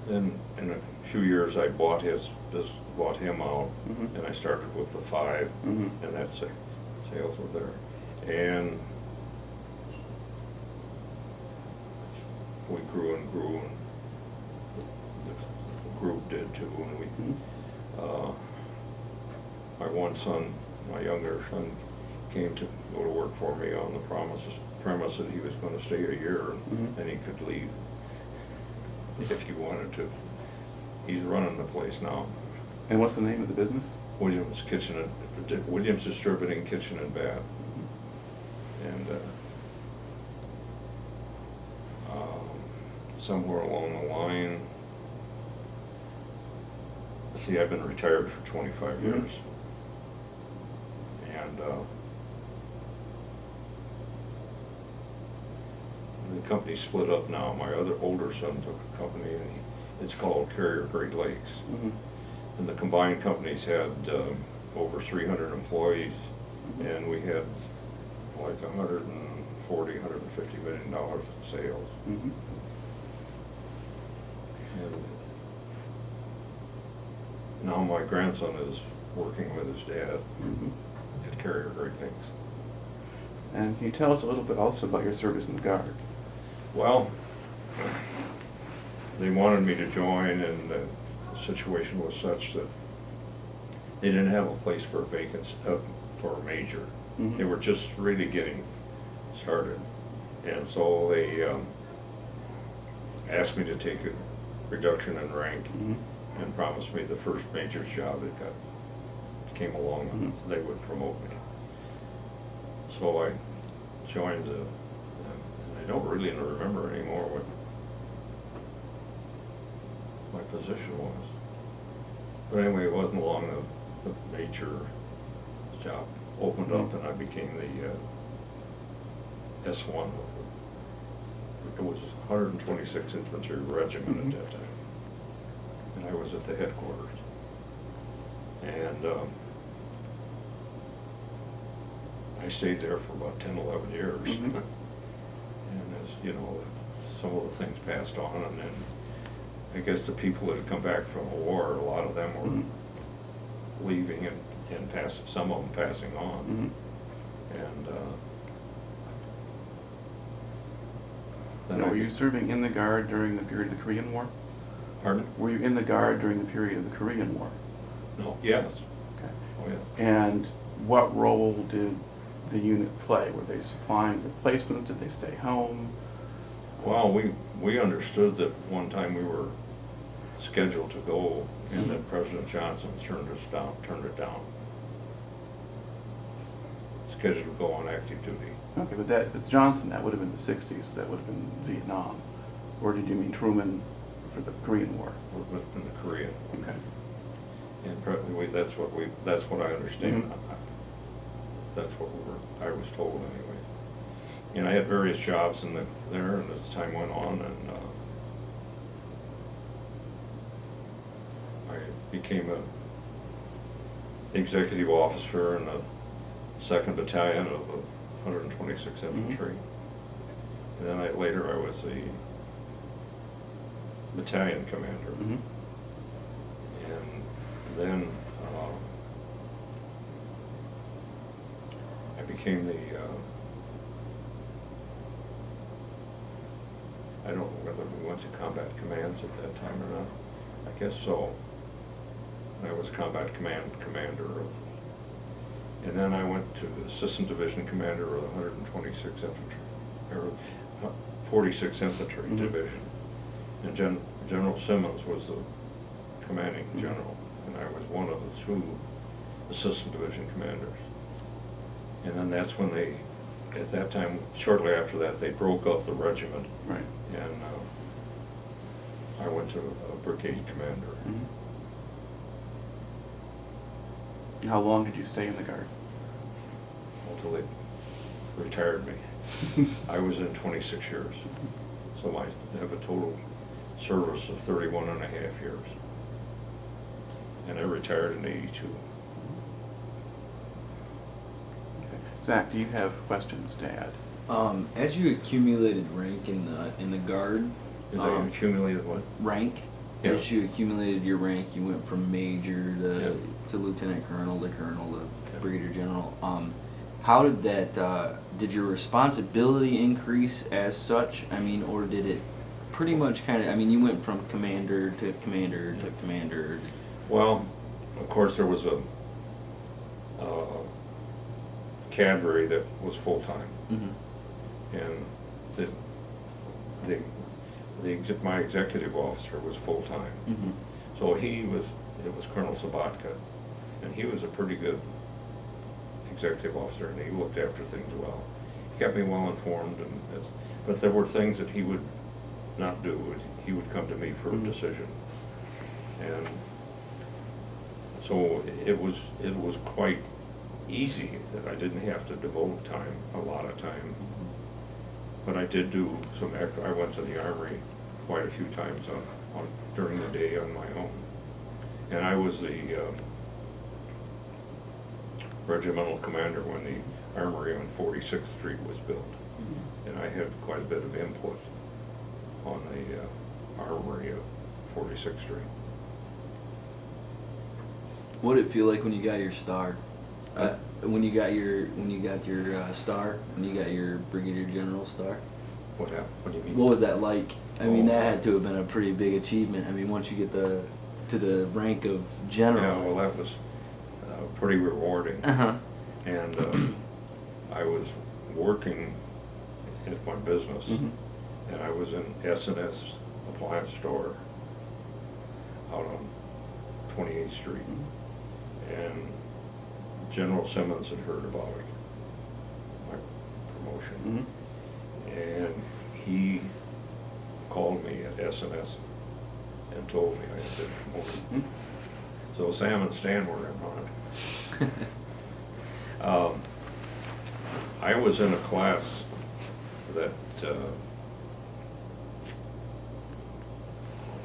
then in a few years I bought him out, Mhm. and I started with the 5, Mhm. and that sales were there. And we grew and grew, and the group did too. And my one son, my younger son, came to go to work for me on the premise that he was going to stay a year, and Mhm. then he could leave if he wanted to. He's running the place now. And what's the name of the business? Williams Distributing Kitchen and Bath. And somewhere along the line, see, I've been retired for 25 Mhm. years. And the company split up now. My other older son took a company, and it's called Carrier Great Lakes. Mhm. And the combined companies had over 300 employees, and we had like 140, $150 million in sales. Mhm. And now my grandson is working with his dad Mhm. at Carrier Great Lakes. And can you tell us a little bit also about your service in the Guard? Well, they wanted me to join, and the situation was such that they didn't have a place for a vacancy, for a major. Mhm. They were just really getting started. And so they asked me to take a reduction in rank Mhm. and promised me the first major's job that came along, Mhm. they would promote me. So I joined and I don't really remember anymore what my position was. But anyway, it wasn't long the major job opened up, and I became the S1 of it was 126th Infantry Regiment Mhm. at that time. And I was at the headquarters. And I stayed there for about 10, 11 years. Mhm. And as you know, some of the things passed on, and then I guess the people that had come back from the war, a lot of them were Mhm. leaving and some of them passing on. Mhm. And Now, then were you serving in the Guard during the period of the Korean War? Pardon? Were you in the Guard during the period of the Korean War? No, yes. Okay. Oh, yeah. And what role did the unit play? Were they supplying replacements? Did they stay home? Well, we understood that one time we were scheduled to go, and that President Johnson turned it down. Scheduled to go on active duty. Okay, but if it's Johnson, that would have been the 60s. That would have been Vietnam. Or did you mean Truman for the Korean War? In the Korean. Okay. And that's what I understand. Mhm. That's what I was told anyway. And I had various jobs there, and as time went on, and I became a executive officer in the 2nd Battalion of the 126th Infantry. And then later I was the battalion commander. Mhm. And then I became the, I don't know whether we went to combat commands at that time or not. I guess so. I was combat commander of, and then I went to assistant division commander of the 126th Infantry, or 46th Infantry Mhm. Division. And General Simmons was the commanding general, and I was one of the 2 assistant division commanders. And then that's when at that time, shortly after that, they broke up the regiment. Right. And I went to a brigade commander. Mhm. How long did you stay in the Guard? Until they retired me. I was in 26 years. So I have a total service of 31 and a half years. And I retired in 82. Okay. Zach, do you have questions to add? As you accumulated rank in the Guard, Is I accumulated what? rank. Yeah. As you accumulated your rank, you went from major Yeah. to lieutenant colonel to colonel to Yeah. brigadier general. How did that? Did your responsibility increase as such? I mean, or did it pretty much kind of? I mean, you went from commander to commander to commander. Well, of course, there was a cadre that was full-time. Mm-hmm. And my executive officer was full-time. Mm-hmm. So it was Colonel Sabatka, and he was a pretty good executive officer, and he looked after things well. He kept me well informed, but there were things that he would not do. He would come to me for a decision. And so it was quite easy, that I didn't have to devote time, a lot of time. But I did do some I went to the Armory quite a few times during the day on my own. And I was the regimental commander when the Armory on 46th Street was built. And I had quite a bit of input on the Armory of 46th Street. What did it feel like when you got your star? When you got your star, when you got your Brigadier General star? What happened? What do you mean? What was that like? I mean, Oh. that had to have been a pretty big achievement. I mean, once you get to the rank of general. Yeah, well, that was pretty rewarding. Uh-huh. And I was working at my business, and I was in S&S appliance store out on 28th Street, and General Simmons had heard about it, my promotion, and he called me at S&S and told me I had been promoted. So Sam and Stan were in on it. I was in a class that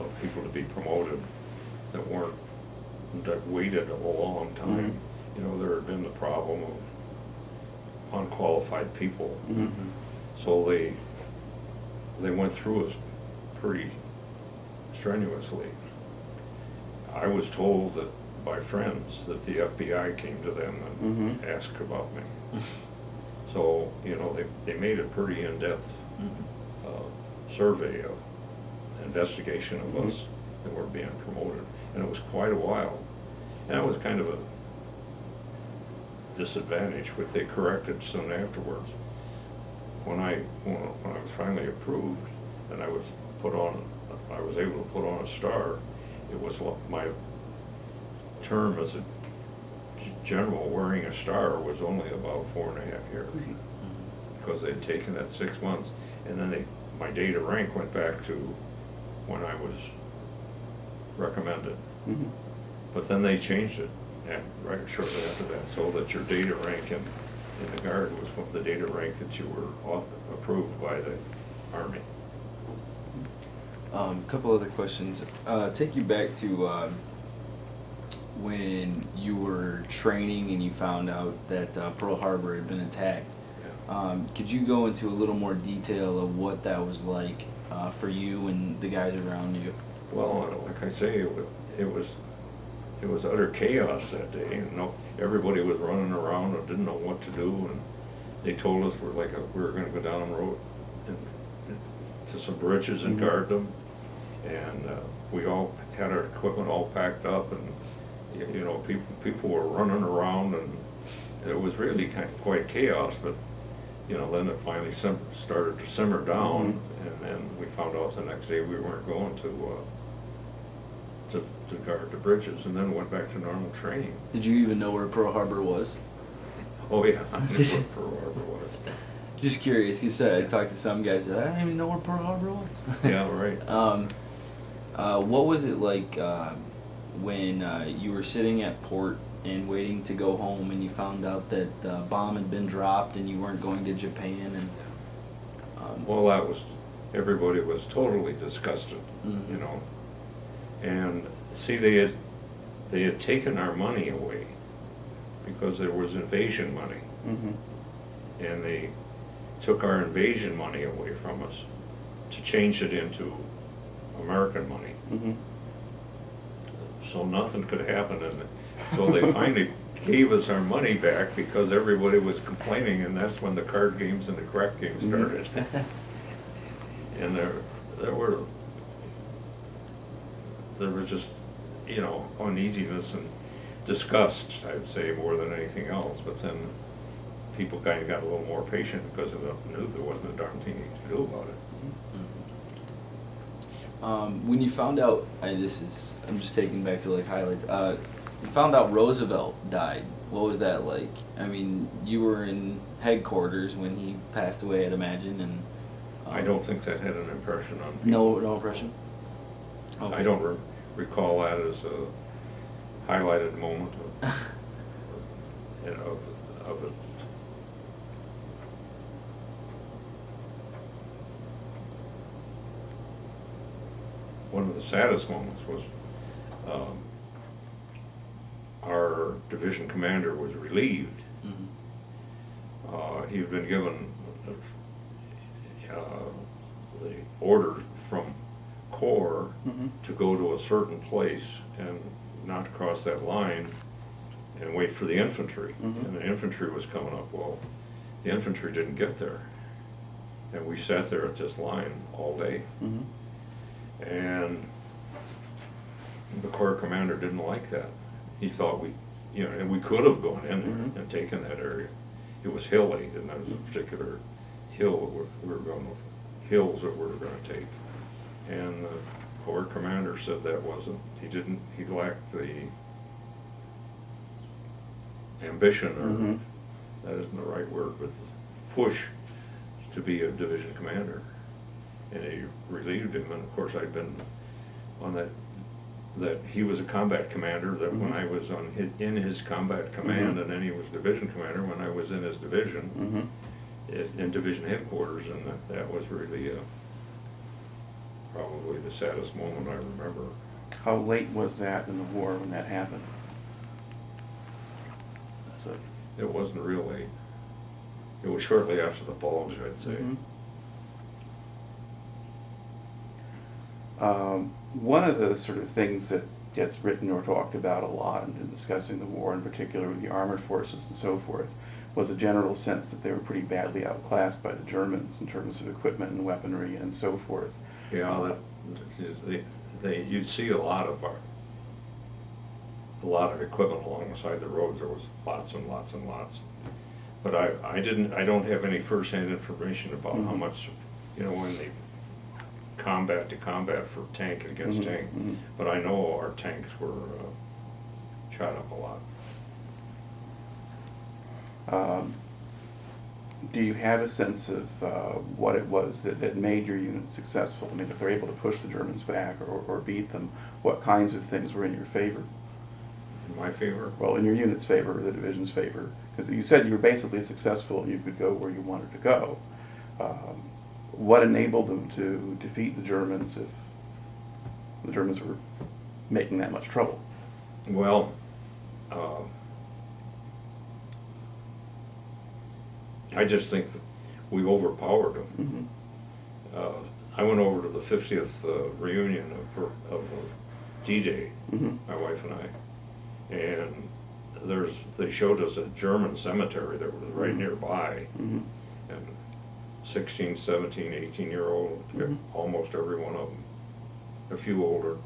of people to be promoted that waited a long time. You know, there had been the problem of unqualified people. So they went through it pretty strenuously. I was told that by friends that the FBI came to them and asked about me. So, you know, they made a pretty in-depth survey of investigation of us that were being promoted. And it was quite a while. And it was kind of a disadvantage, but they corrected soon afterwards. When I was finally approved and I was able to put on a star, it was my term as a general wearing a star was only about 4.5 years, because they'd taken that 6 months, and then my date of rank went back to when I was recommended. But then they changed it right shortly after that, so that your date of rank in the Guard was the date of rank that you were approved by the Army. Couple other questions. Take you back to when you were training and you found out that Pearl Harbor had been attacked. Yeah. Could you go into a little more detail of what that was like for you and the guys around you? Well, like I say, it was utter chaos that day. Everybody was running around and didn't know what to do, and they told us we were going to go down the road to some bridges and guard them, and we all had our equipment all packed up, and you know, people were running around, and it was really quite chaos. But you know, then it finally started to simmer down, and then we found out the next day we weren't going to guard the bridges, and then went back to normal training. Did you even know where Pearl Harbor was? Oh yeah, I knew what Pearl Harbor was. Just curious, because I talked to some guys that I didn't even know where Pearl Harbor was. Yeah, right. What was it like when you were sitting at port and waiting to go home, and you found out that the bomb had been dropped and you weren't going to Japan? And Well, everybody was totally disgusted, you know. And see, they had taken our money away because there was invasion money, and they took our invasion money away from us to change it into American money. So nothing could happen, and so they finally gave us our money back because everybody was complaining, and that's when the card games and the crack games started. And there was just, you know, uneasiness and disgust, I'd say, more than anything else. But then people kind of got a little more patient because they knew there wasn't a darn thing you could do about it. when you found out, I'm just taking back to like highlights. You found out Roosevelt died. What was that like? I mean, you were in headquarters when he passed away, I'd imagine, and I don't think that had an impression on people. No impression. Okay. I don't recall that as a highlighted moment. of it. One of the saddest moments was our division commander was relieved. Mm-hmm. He'd been given the order from Corps Mhm. to go to a certain place and not cross that line and wait for the infantry. Mhm. And the infantry was coming up. Well, the infantry didn't get there. And we sat there at this line all day. Mhm. And the Corps commander didn't like that. He thought and we could have gone in there Mhm. and taken that area. It was hilly, and there was a particular hill that we were going with, hills that we were going to take. And the Corps commander said that wasn't, he lacked the ambition, or Mhm. that isn't the right word, but the push to be a division commander. And he relieved him, and of course I'd been on that he was a combat commander, that when Mhm. I was in his combat command, Mhm. and then he was division commander when I was in his division, Mhm. in division headquarters, and that was really probably the saddest moment I remember. How late was that in the war when that happened? So, It wasn't real late. It was shortly after the Bulge, I'd say. mhm. One of the sort of things that gets written or talked about a lot in discussing the war, in particular with the armored forces and so forth, was a general sense that they were pretty badly outclassed by the Germans in terms of equipment and weaponry and so forth. Yeah, you'd see a lot of equipment along the side of the roads. There was lots and lots and lots. But I don't have any first-hand information about how Mhm. much, when they combat to combat for tank against Mhm, tank. mhm. But I know our tanks were shot up a lot. Do you have a sense of what it was that made your unit successful? I mean, if they're able to push the Germans back or beat them, what kinds of things were in your favor? In my favor? Well, in your unit's favor, or the division's favor? Because you said you were basically successful and you could go where you wanted to go. What enabled them to defeat the Germans if the Germans were making that much trouble? Well, I just think that we overpowered them. Mm-hmm. I went over to the 50th reunion of D-Day, Mm-hmm. my wife and I, and they showed us a German cemetery that was right Mhm. nearby, Mm-hmm. and 16, 17, 18-year-old, Mhm. almost every one of them, a few older,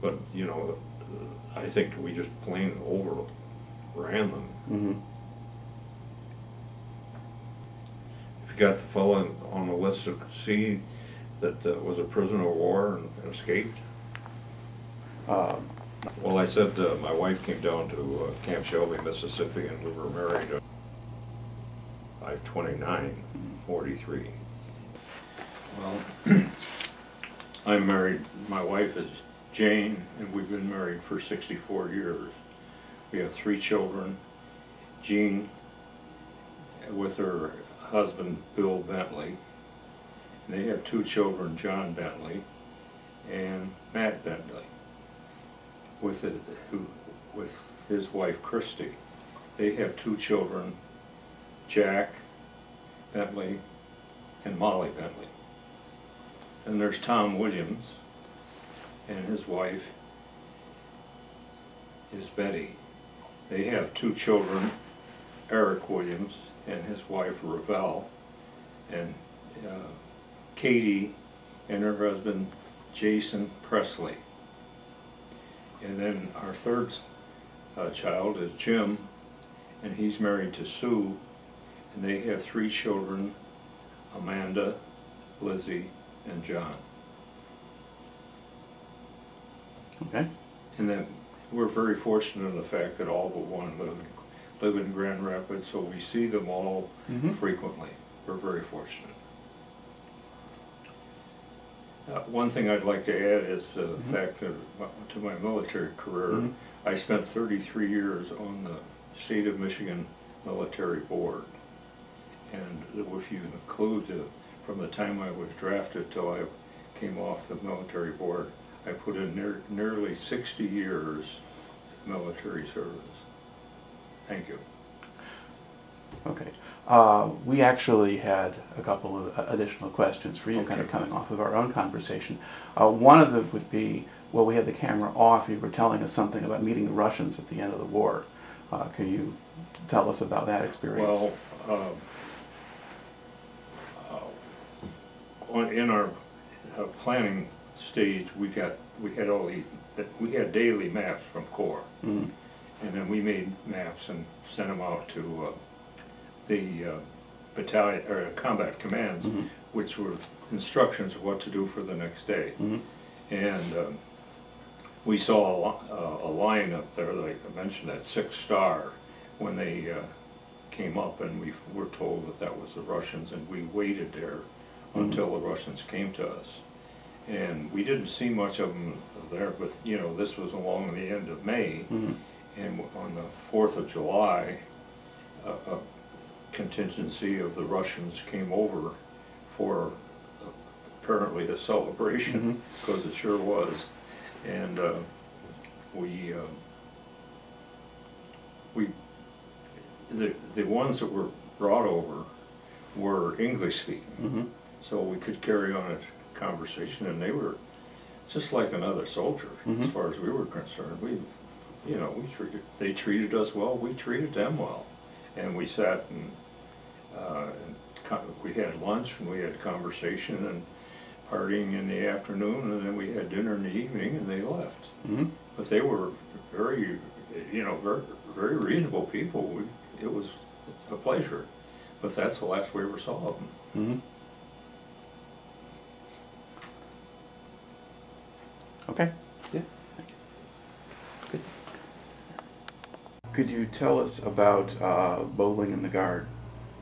but I think we just plain overran them. Mm-hmm. If you got the fellow on the list to see that was a prisoner of war and escaped. Well, I said my wife came down to Camp Shelby, Mississippi, and we were married. I'm 29, 43. Well, I'm married. My wife is Jane, and we've been married for 64 years. We have 3 children. Jean, with her husband, Bill Bentley. And they have 2 children, John Bentley and Matt Bentley, with his wife, Christy. They have 2 children, Jack Bentley and Molly Bentley. And there's Tom Williams, and his wife is Betty. They have 2 children, Eric Williams and his wife Ravel, and Katie and her husband Jason Presley. And then our third child is Jim, and he's married to Sue, and they have 3 children, Amanda, Lizzie, and John. Okay. And then we're very fortunate in the fact that all but one live in Grand Rapids, so we see them all Mhm. frequently. We're very fortunate. One thing I'd like to add is the fact that to my military career, Mhm. I spent 33 years on the State of Michigan Military Board. And if you include from the time I was drafted till I came off the military board, I put in nearly 60 years military service. Thank you. Okay. We actually had a couple of additional questions for you, kind of coming off of our own conversation. One of them would be, well, we had the camera off, you were telling us something about meeting the Russians at the end of the war. Can you tell us about that experience? Well, in our planning stage, we had daily maps from Corps, and then we made maps and sent them out to the battalion or combat commands, which were instructions of what to do for the next day. And we saw a line up there, like I mentioned, that 6-star when they came up, and we were told that that was the Russians, and we waited there until the Russians came to us. And we didn't see much of them there, but you know, this was along the end of May, and on the 4th of July, a contingency of the Russians came over for apparently a celebration, because it sure was. And the ones that were brought over were English speaking, so we could carry on a conversation, and they were just like another soldier as far as we were concerned. They treated us well, we treated them well, and we sat and we had lunch and we had conversation and partying in the afternoon, and then we had dinner in the evening, and they left. But they were very, very reasonable people. It was a pleasure, but that's the last we ever saw of them. Okay. Yeah. Thank you. Good. Could you tell us about bowling in the Guard?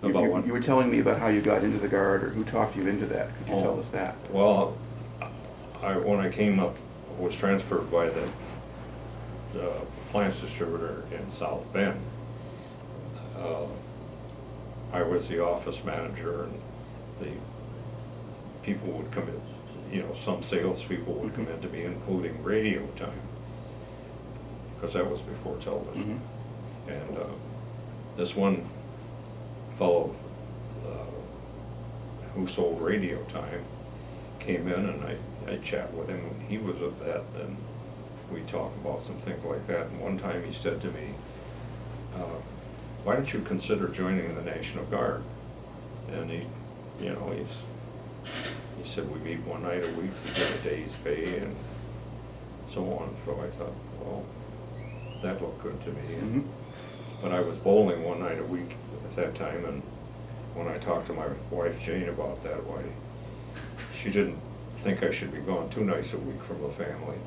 About what? You were telling me about how you got into the Guard, or who talked you into that. Could you tell us that? Well, when I came up, was transferred by the appliance distributor in South Bend. I was the office manager, and the people would come in, some salespeople would come in to me, including radio time, because that was before television. And this one fellow who sold radio time came in, and I chat with him. He was a vet, and we talked about some things like that. And one time he said to me, why don't you consider joining the National Guard? And he said, we meet one night a week, we get a day's pay, and so on. So I thought, well, that looked good to me. But I was bowling one night a week at that time, and when I talked to my wife Jane about that, why, she didn't think I should be gone 2 nights a week from the family.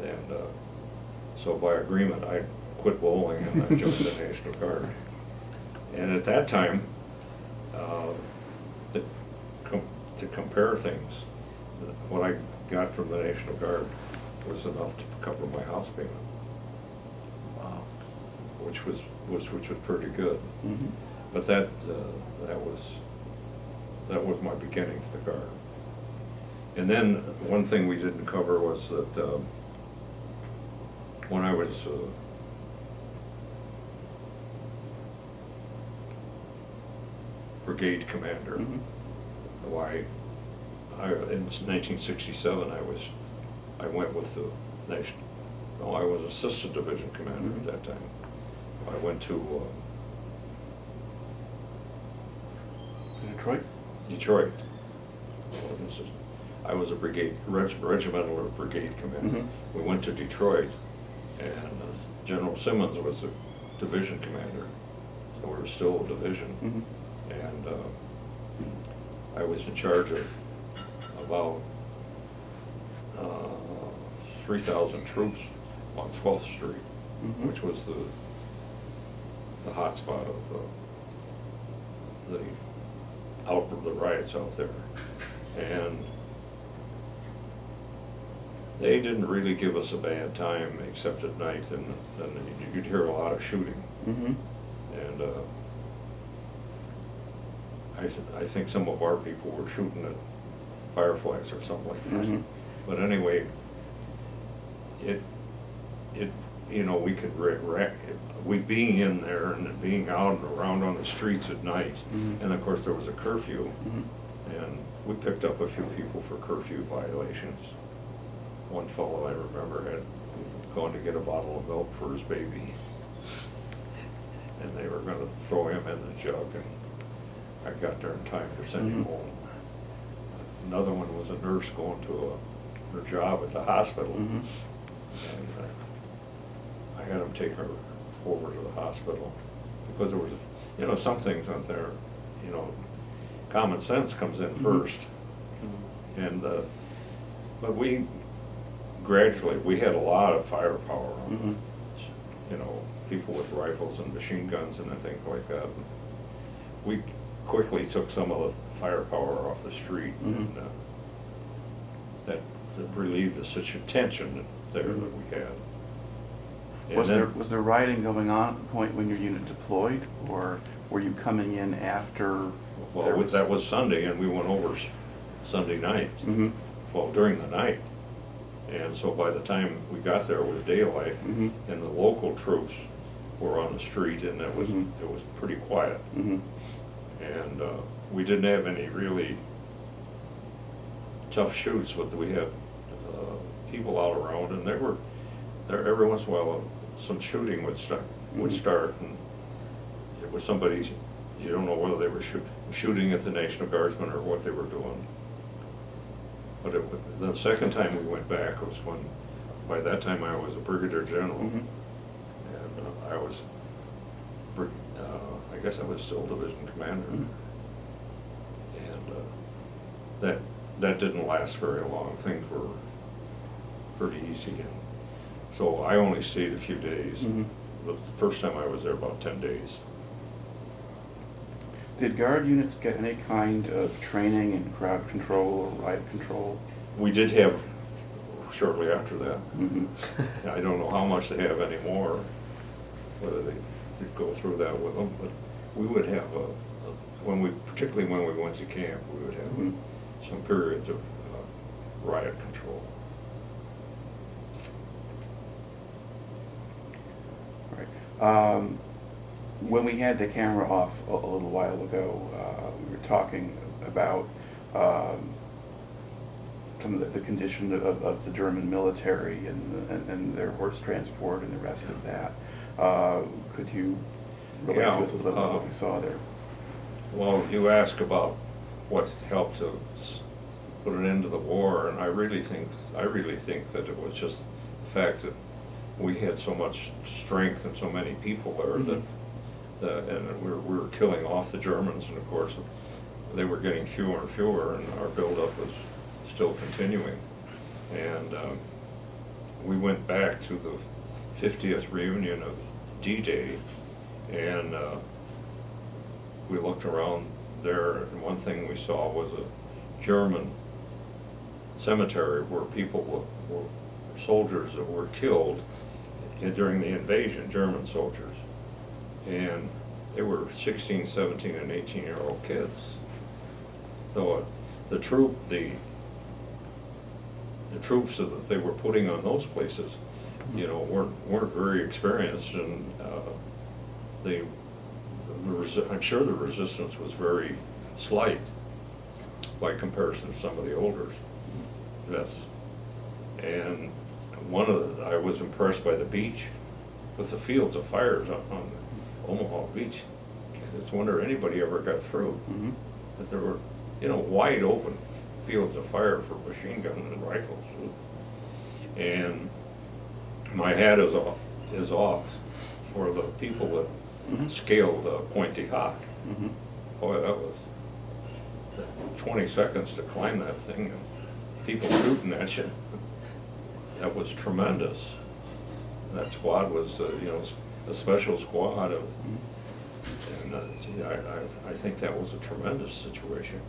And so by agreement, I quit bowling and I joined the National Guard. And at that time, to compare things, what I got from the National Guard was enough to cover my house payment. Wow. Which was pretty good. But that was my beginning to the Guard. And then one thing we didn't cover was that when I was brigade commander, in 1967 I went with the nation. No, I was assistant division commander at that time. I went to Detroit? Detroit. I was a regimental or brigade commander. We went to Detroit, and General Simmons was the division commander, so we were still a division. And I was in charge of about 3,000 troops on 12th Street, which was the hot spot of the riots out there. And They didn't really give us a bad time except at night, and then you'd hear a lot of shooting. Mm-hmm. And I think some of our people were shooting at fireflies or something like that. Mhm. But anyway, it you know, we could we being in there and being out and around on the streets at night, Mhm. and of course there was a curfew, Mhm. and we picked up a few people for curfew violations. One fellow I remember had gone to get a bottle of milk for his baby, and they were going to throw him in the jug, and I got there in time to send him Mhm. home. Another one was a nurse going to her job at the hospital, Mhm. and I had him take her over to the hospital because there was, you know, some things out there, you know, common sense comes in first, and but we had a lot of firepower on Mhm. you know, people with rifles and machine guns and things like that. We quickly took some of the firepower off the street, and that relieved the tension there that we had. And then- Was there rioting going on at the point when your unit deployed, or were you coming in after? Well, that was Sunday, and we went over Sunday night, Mm-hmm. well, during the night. And so by the time we got there, it was daylight, Mhm. and the local troops were on the street, and it was Mhm. pretty quiet. Mm-hmm. And we didn't have any really tough shoots, but we had people out around, and there every once in a while some shooting would start, and it was somebody, you don't know whether they were shooting at the National Guardsmen or what they were doing. But the second time we went back was when, by that time I was a Brigadier General, Mhm. and I was, I guess I was still Division Commander. Mhm. And that didn't last very long. Things were pretty easy, and so I only stayed a few days. Mhm. The first time I was there about 10 days. Did guard units get any kind of training in crowd control or riot control? We did have shortly after that. Mm-hmm. I don't know how much they have anymore, whether they go through that with them, but we would have particularly when we went to camp, we would have Mhm. some periods of riot control. Right. When we had the camera off a little while ago, we were talking about some of the condition of the German military and their horse transport and the rest of that. Could you relate to us a little bit about what we saw there? Well, you ask about what helped to put an end to the war, and I really think that it was just the fact that we had so much strength and so many people there and we were killing off the Germans, and of course they were getting fewer and fewer, and our buildup was still continuing. And we went back to the 50th reunion of D-Day, and we looked around there, and one thing we saw was a German cemetery where people were soldiers that were killed during the invasion, German soldiers. And they were 16, 17, and 18-year-old kids. So the troops that they were putting on those places, you know, weren't very experienced, and I'm sure the resistance was very slight by comparison to some of the older vets. And I was impressed by the beach with the fields of fires on Omaha Beach. I just wonder anybody ever got through. Mm-hmm. That there were, you know, wide open fields of fire for machine guns and rifles. And my hat is off for the people that scaled Point de Hoc. Mm-hmm. Boy, that was 20 seconds to climb that thing, and people shooting at you. That was tremendous. That squad was, you know, a special squad of, and I think that was a tremendous situation.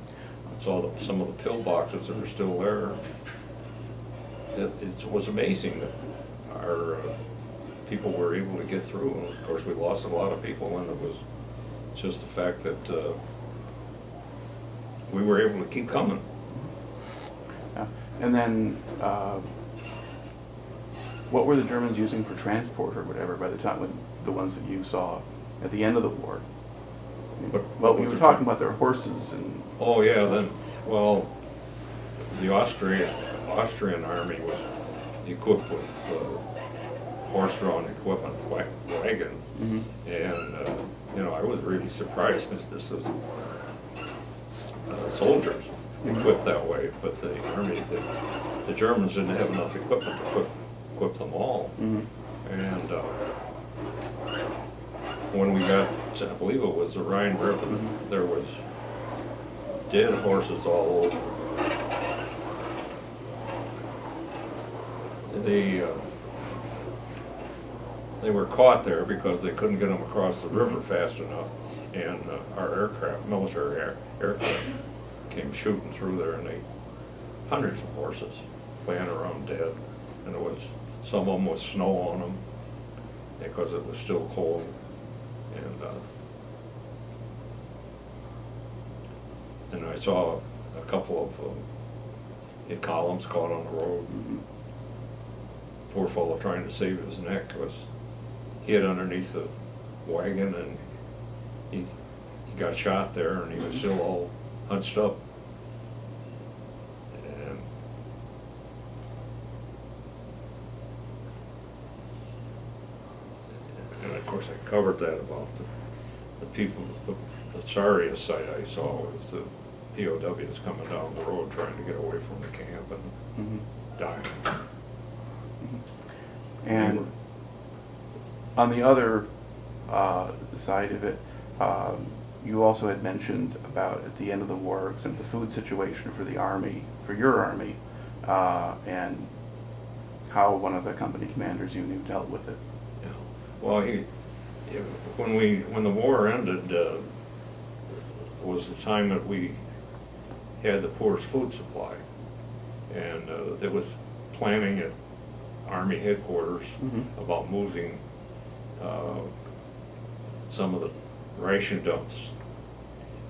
I saw some of the pillboxes that are still there. it was amazing that our people were able to get through. And of course, we lost a lot of people, and it was just the fact that we were able to keep coming. Yeah. And then, what were the Germans using for transport or whatever by the time when the ones that you saw at the end of the war? Well, we were talking about their horses and. Oh yeah, then well, the Austrian army was equipped with horse-drawn equipment, wagons, and you know, I was really surprised that this was soldiers equipped that way, but the army, the Germans didn't have enough equipment to equip them all, and when we got to, I believe it was the Rhine River, there was dead horses all over. They were caught there because they couldn't get them across the river fast enough, and our aircraft, military aircraft, came shooting through there, and hundreds of horses laying around dead, and some of them with snow on them because it was still cold, and I saw a couple of columns caught on the road. Poor fellow trying to save his neck was hid underneath the wagon, and he got shot there, and he was still all hunched up. And of course I covered that about the people, the sorriest sight I saw was the POWs coming down the road trying to get away from the camp and dying. And on the other side of it, you also had mentioned about at the end of the war, the food situation for the army, for your army, and how one of the company commanders you knew dealt with it. Yeah. Well, when the war ended, was the time that we had the poorest food supply, and there was planning at Army headquarters about moving some of the ration dumps,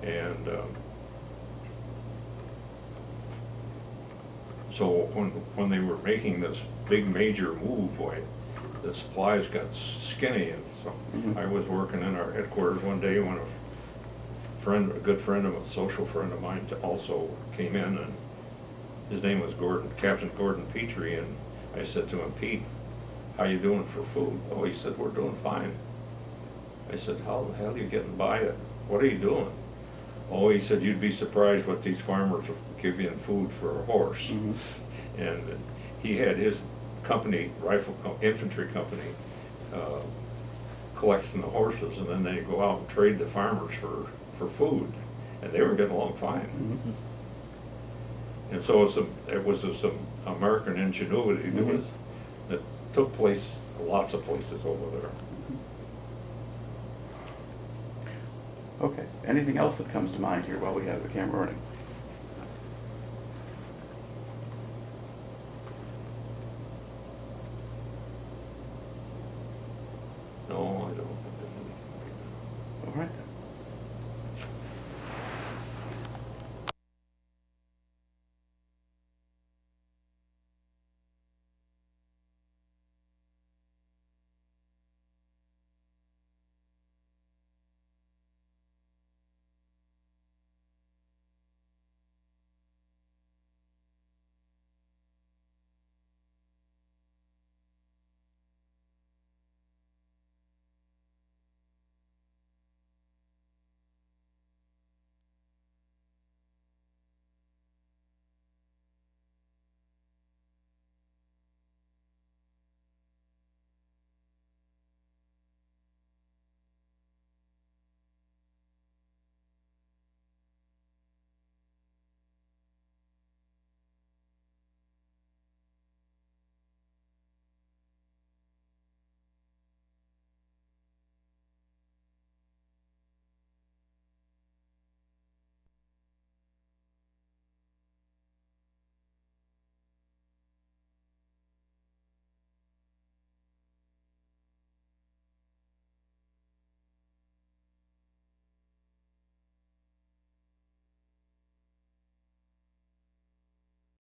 and so when they were making this big major move, the supplies got skinny, and so I was working in our headquarters one day when a good friend of a social friend of mine also came in, and his name was Captain Gordon Petrie, and I said to him, "Pete, how you doing for food?" Oh, he said, "We're doing fine." I said, "How the hell are you getting by it? What are you doing?" Oh, he said, "You'd be surprised what these farmers will give you in food for a horse." And he had his company, infantry company, collecting the horses, and then they go out and trade the farmers for food, and they were getting along fine. And so it was some American ingenuity that took place lots of places over there. Okay. Anything else that comes to mind here while we have the camera running?